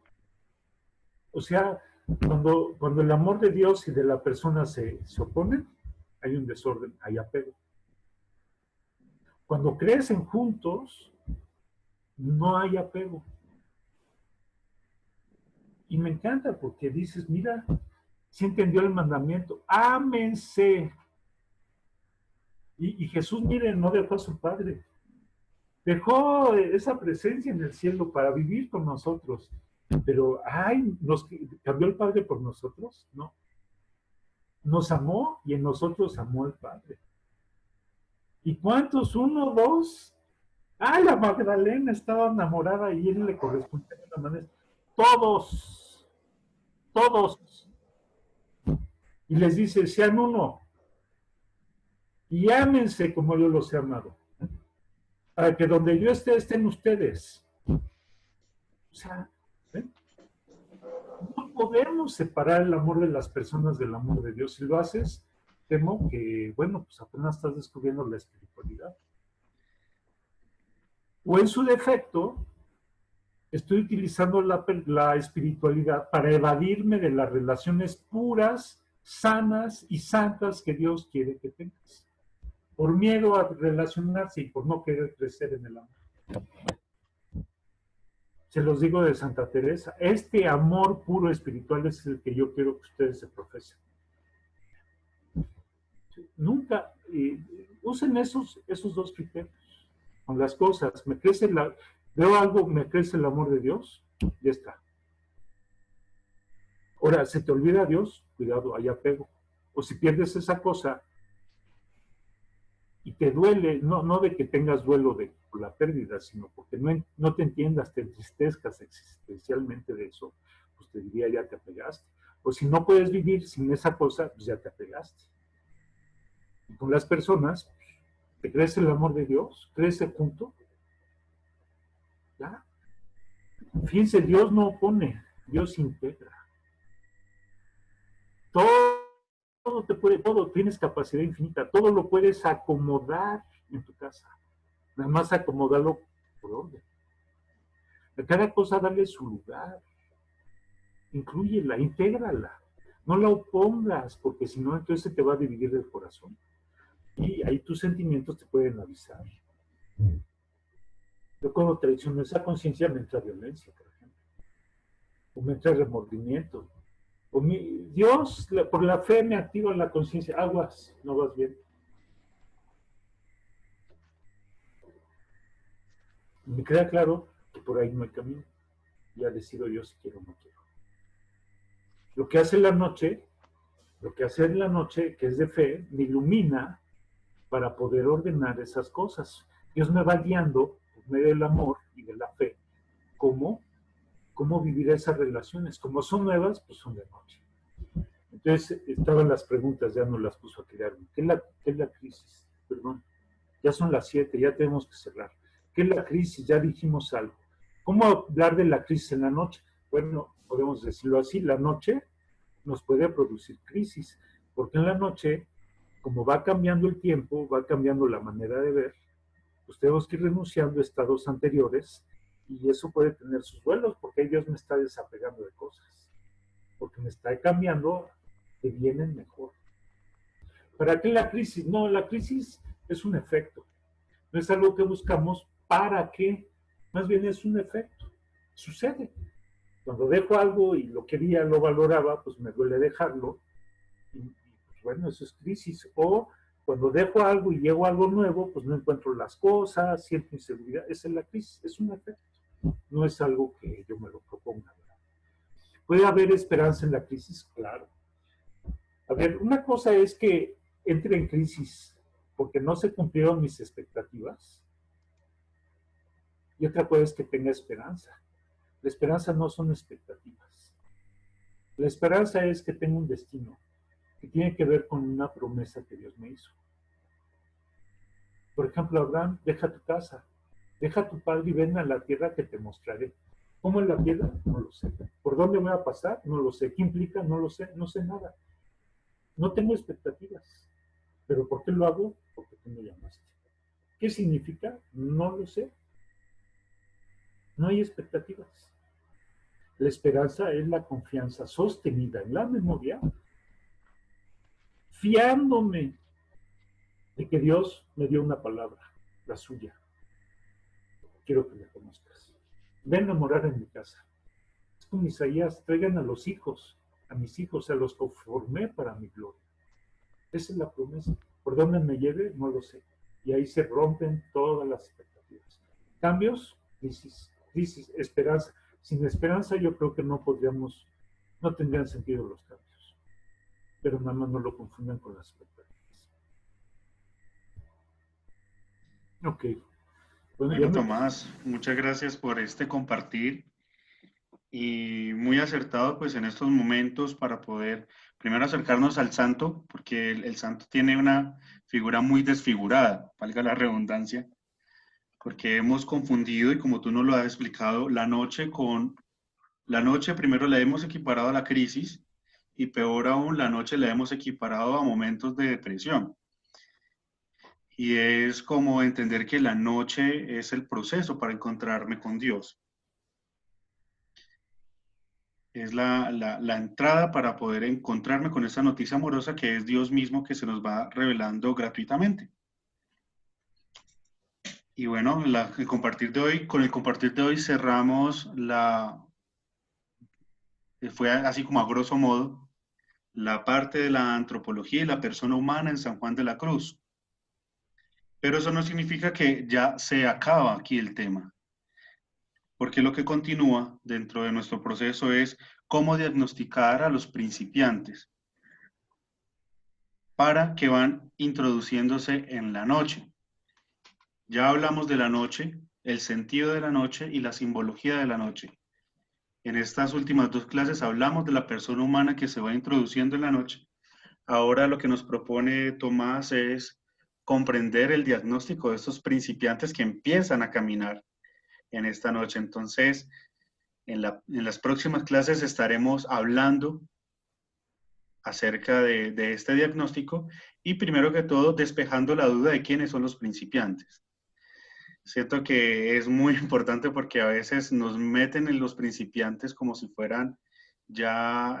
O sea, cuando el amor de Dios y de la persona se oponen, hay un desorden, hay apego. Cuando crecen juntos, no hay apego. Y me encanta porque dices, mira, sí entendió el mandamiento, ámense. Y Jesús, miren, no dejó a su Padre. Dejó esa presencia en el cielo para vivir con nosotros. Pero, ¿nos cambió el Padre por nosotros? No. Nos amó y en nosotros amó el Padre. ¿Y cuántos? ¿1, 2? La Magdalena estaba enamorada y él le correspondía de una manera. Todos. Y les dice, sean uno. Y ámense como yo los he amado. Para que donde yo esté, estén ustedes. O sea, ¿ven? No podemos separar el amor de las personas del amor de Dios. Si lo haces, temo que, bueno, pues apenas estás descubriendo la espiritualidad. O en su defecto, estoy utilizando la espiritualidad para evadirme de las relaciones puras, sanas y santas que Dios quiere que tengas. Por miedo a relacionarse y por no querer crecer en el amor. Se los digo de Santa Teresa, este amor puro espiritual es el que yo quiero que ustedes se profesen. Nunca, usen esos dos criterios con las cosas. Veo algo, me crece el amor de Dios, ya está. Ahora, ¿se te olvida Dios? Cuidado, hay apego. O si pierdes esa cosa y te duele, no de que tengas duelo por la pérdida, sino porque no te entiendas, te entristezcas existencialmente de eso, pues te diría, ya te apegaste. O si no puedes vivir sin esa cosa, pues ya te apegaste. Y con las personas, te crece el amor de Dios, crece junto. ¿Ya? Fíjense, Dios no opone, Dios integra. Todo, tienes capacidad infinita, todo lo puedes acomodar en tu casa. Nada más acomodarlo por orden. A cada cosa darle su lugar. Inclúyela, intégrala. No la opongas, porque si no, entonces se te va a dividir el corazón. Y ahí tus sentimientos te pueden avisar. Yo cuando traiciono esa conciencia me entra violencia, por ejemplo. O me entra remordimiento. Dios, por la fe me activa la conciencia. Aguas, no vas bien. Y me queda claro que por ahí no hay camino. Ya decido yo si quiero o no quiero. Lo que hace la noche, que es de fe, me ilumina para poder ordenar esas cosas. Dios me va guiando por medio del amor y de la fe. ¿Cómo vivir esas relaciones? Como son nuevas, pues son de noche. Entonces, estaban las preguntas, ya no las puso a crear. ¿Qué es la crisis? Perdón. Ya son las 7, ya tenemos que cerrar. ¿Qué es la crisis? Ya dijimos algo. ¿Cómo hablar de la crisis en la noche? Bueno, podemos decirlo así, la noche nos puede producir crisis, porque en la noche, como va cambiando el tiempo, va cambiando la manera de ver, pues tenemos que ir renunciando a estados anteriores y eso puede tener sus vuelos, porque ahí Dios me está desapegando de cosas, porque me está cambiando que vienen mejor. ¿Para qué la crisis? No, la crisis es un efecto, no es algo que buscamos para qué, más bien es un efecto, sucede. Cuando dejo algo y lo quería, lo valoraba, pues me duele dejarlo, y pues bueno, eso es crisis. O cuando dejo algo y llego a algo nuevo, pues no encuentro las cosas, siento inseguridad. Esa es la crisis, es un efecto, no es algo que yo me lo proponga. ¿Puede haber esperanza en la crisis? Claro. A ver, una cosa es que entre en crisis porque no se cumplieron mis expectativas, y otra cosa es que tenga esperanza. La esperanza no son expectativas. La esperanza es que tengo un destino que tiene que ver con una promesa que Dios me hizo. Por ejemplo, Abraham, deja tu casa, deja tu padre y ven a la tierra que te mostraré. ¿Cómo es la tierra? No lo sé. ¿Por dónde voy a pasar? No lo sé. ¿Qué implica? No lo sé. No sé nada. No tengo expectativas. ¿Pero por qué lo hago? Porque tú me llamaste. ¿Qué significa? No lo sé. No hay expectativas. La esperanza es la confianza sostenida en la memoria, fiándome de que Dios me dio una palabra, la suya. Quiero que la conozcas. Ven a morar en mi casa. Es como Isaías, traigan a los hijos, a mis hijos, a los que formé para mi gloria. Esa es la promesa. ¿Por dónde me lleve? No lo sé. Y ahí se rompen todas las expectativas. Cambios, crisis, esperanza. Sin esperanza yo creo que no tendrían sentido los cambios. Pero nada más no lo confundan con las expectativas. Ok. Bueno, Tomás, muchas gracias por este compartir y muy acertado pues en estos momentos para poder primero acercarnos al santo, porque el santo tiene una figura muy desfigurada, valga la redundancia, porque hemos confundido y como tú nos lo has explicado, la noche primero la hemos equiparado a la crisis y peor aún la noche la hemos equiparado a momentos de depresión. Y es como entender que la noche es el proceso para encontrarme con Dios. Es la entrada para poder encontrarme con esta noticia amorosa que es Dios mismo que se nos va revelando gratuitamente. Y bueno, con el compartir de hoy cerramos fue así como a grosso modo, la parte de la antropología y la persona humana en San Juan de la Cruz. Pero eso no significa que ya se acaba aquí el tema, porque lo que continúa dentro de nuestro proceso es cómo diagnosticar a los principiantes para que van introduciéndose en la noche. Ya hablamos de la noche, el sentido de la noche y la simbología de la noche. En estas últimas dos clases hablamos de la persona humana que se va introduciendo en la noche. Ahora lo que nos propone Tomás es comprender el diagnóstico de estos principiantes que empiezan a caminar en esta noche. Entonces, en las próximas clases estaremos hablando acerca de este diagnóstico y primero que todo despejando la duda de quiénes son los principiantes. Siento que es muy importante porque a veces nos meten en los principiantes como si fueran ya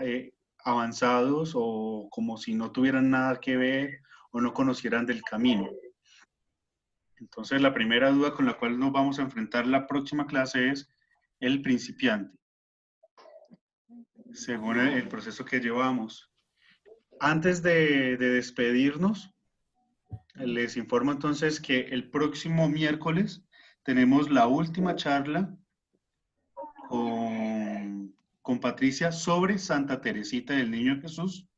avanzados o como si no tuvieran nada que ver o no conocieran del camino. Entonces la primera duda con la cual nos vamos a enfrentar la próxima clase es el principiante, según el proceso que llevamos. Antes de despedirnos, les informo entonces que el próximo miércoles tenemos la última charla con Patricia sobre Santa Teresita del Niño Jesús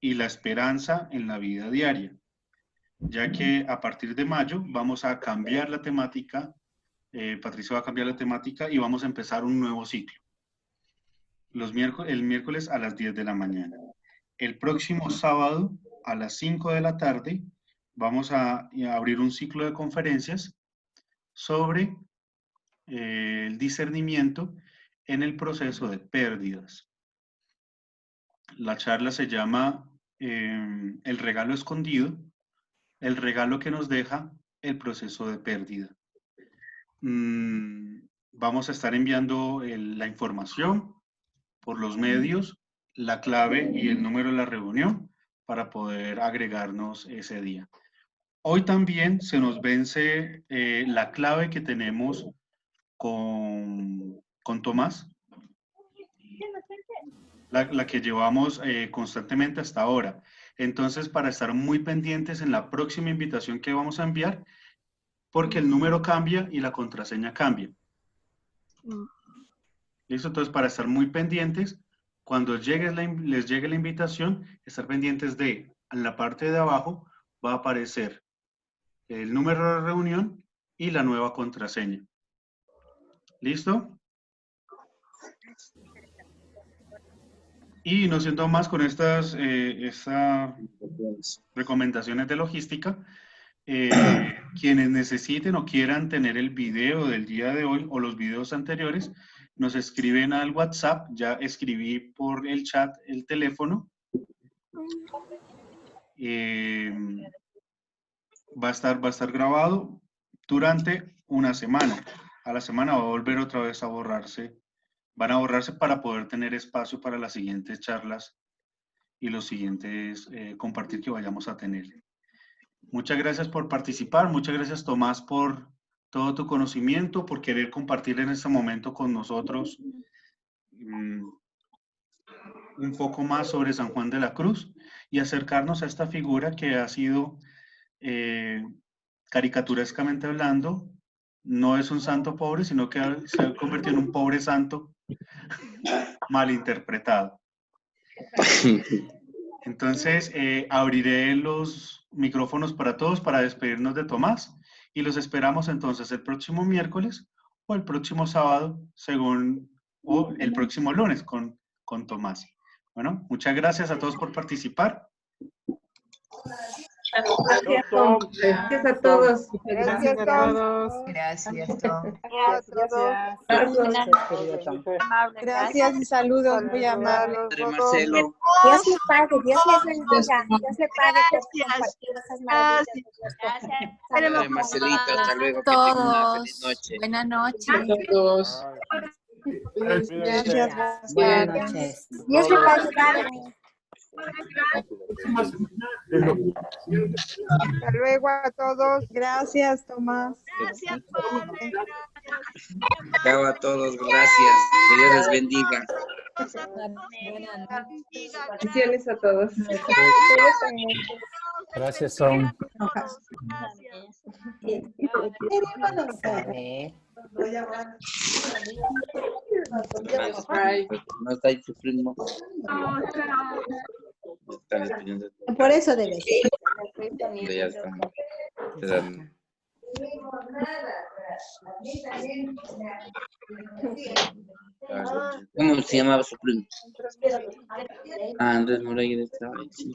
y la esperanza en la vida diaria, ya que a partir de mayo vamos a cambiar la temática, Patricia va a cambiar la temática y vamos a empezar un nuevo ciclo. El miércoles a las 10 de la mañana. El próximo sábado a las 5 de la tarde vamos a abrir un ciclo de conferencias sobre el discernimiento en el proceso de pérdidas. La charla se llama El regalo escondido, el regalo que nos deja el proceso de pérdida. Vamos a estar enviando la información por los medios, la clave y el número de la reunión para poder agregarnos ese día. Hoy también se nos vence la clave que tenemos con Tomás, la que llevamos constantemente hasta ahora. Entonces, para estar muy pendientes en la próxima invitación que vamos a enviar, porque el número cambia y la contraseña cambia. ¿Listo? Entonces, para estar muy pendientes, cuando les llegue la invitación, estar pendientes de, en la parte de abajo, va a aparecer el número de reunión y la nueva contraseña. ¿Listo? Y no siendo más con estas recomendaciones de logística, quienes necesiten o quieran tener el video del día de hoy o los videos anteriores, nos escriben al WhatsApp. Ya escribí por el chat el teléfono. Va a estar grabado durante una semana. A la semana va a volver otra vez a borrarse. Van a borrarse para poder tener espacio para las siguientes charlas y los siguientes compartir que vayamos a tener. Muchas gracias por participar. Muchas gracias, Tomás, por todo tu conocimiento, por querer compartir en este momento con nosotros un poco más sobre San Juan de la Cruz y acercarnos a esta figura que ha sido, caricaturescamente hablando, no es un santo pobre, sino que se ha convertido en un pobre santo malinterpretado. Entonces, abriré los micrófonos para todos para despedirnos de Tomás y los esperamos entonces el próximo miércoles o el próximo sábado, o el próximo lunes con Tomás. Bueno, muchas gracias a todos por participar. Gracias, Tom. Gracias a todos. Gracias a todos. Gracias, Tom. Gracias y saludos muy amables. Marcelo. Dios le pague, Dios les bendiga, Dios le pague por compartir esas maravillas. Gracias. Marcelito, hasta luego. Que Todos. tengan una feliz noche. Buenas noches. Todos. Gracias. Buenas noches. Dios le va a ayudar a mí. Hasta luego a todos. Gracias, Tomás. Gracias, Padre. Chao a todos. Gracias. Que Dios les bendiga. Bendiciones a todos. Gracias, Tom. No estáis sufriendo. Por eso debe ser. Ya está. ¿Cómo se llamaba su primo? Andrés Moreira estaba ahí. Sí.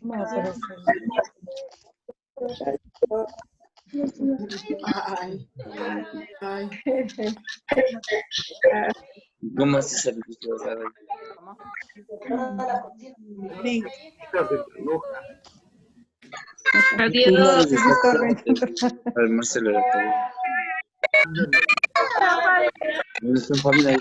¿Cómo se sabe que usted va a dar? Adiós. Al Marcelo era todo. Nuestra familia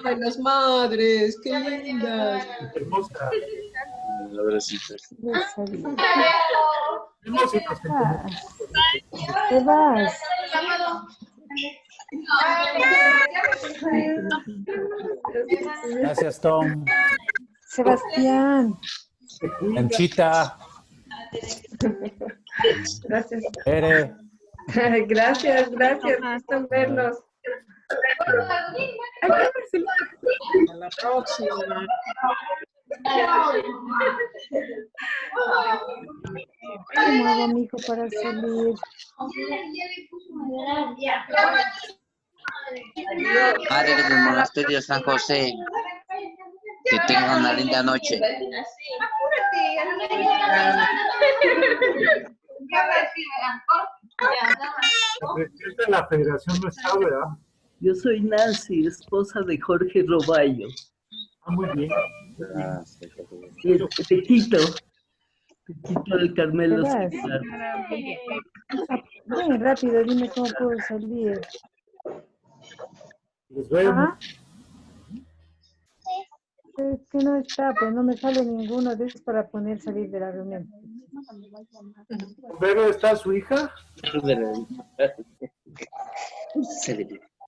Ay, las madres, qué lindas. Hermosa. Abracitos. Te vas. Gracias, Tom. Sebastián. Anchita. Gracias. Ere. Gracias. Gusto verlos. A la próxima. ¿Cómo hago, mijo, para salir? Madre del Monasterio San José. Que tengan una linda noche. La presidenta de la federación no está, ¿verdad? Yo soy Nancy, esposa de Jorge Roballo. Ah, muy bien. Y Pequito del Carmelo. Gracias. Ven rápido, dime cómo puedo salir. Les vemos. Es que no está, pues no me sale ninguno de esos para poder salir de la reunión. ¿Vero está su hija?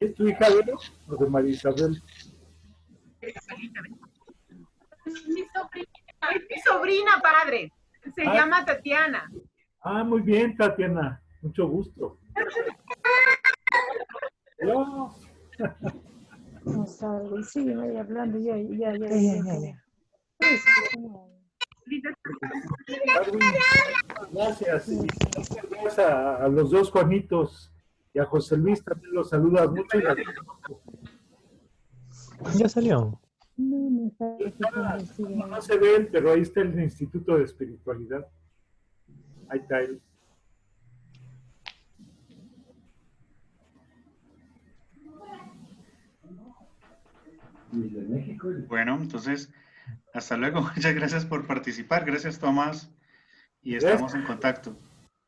¿Es tu hija, Vero? ¿O de María Isabel? Es mi sobrina, padre. Se llama Tatiana. Ah, muy bien, Tatiana. Mucho gusto. Hola. No salgo y siguen ahí hablando. Ya. Gracias. Gracias a los dos Juanitos y a José Luis también los saludas mucho. Ya salió. No se ven, pero ahí está el Instituto de Espiritualidad. Ahí está él. Bueno, entonces, hasta luego. Muchas gracias por participar. Gracias, Tomás. Y estamos en contacto.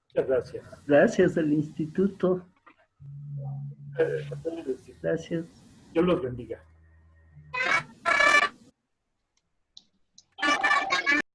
Muchas gracias. Gracias al instituto. Gracias. Dios los bendiga.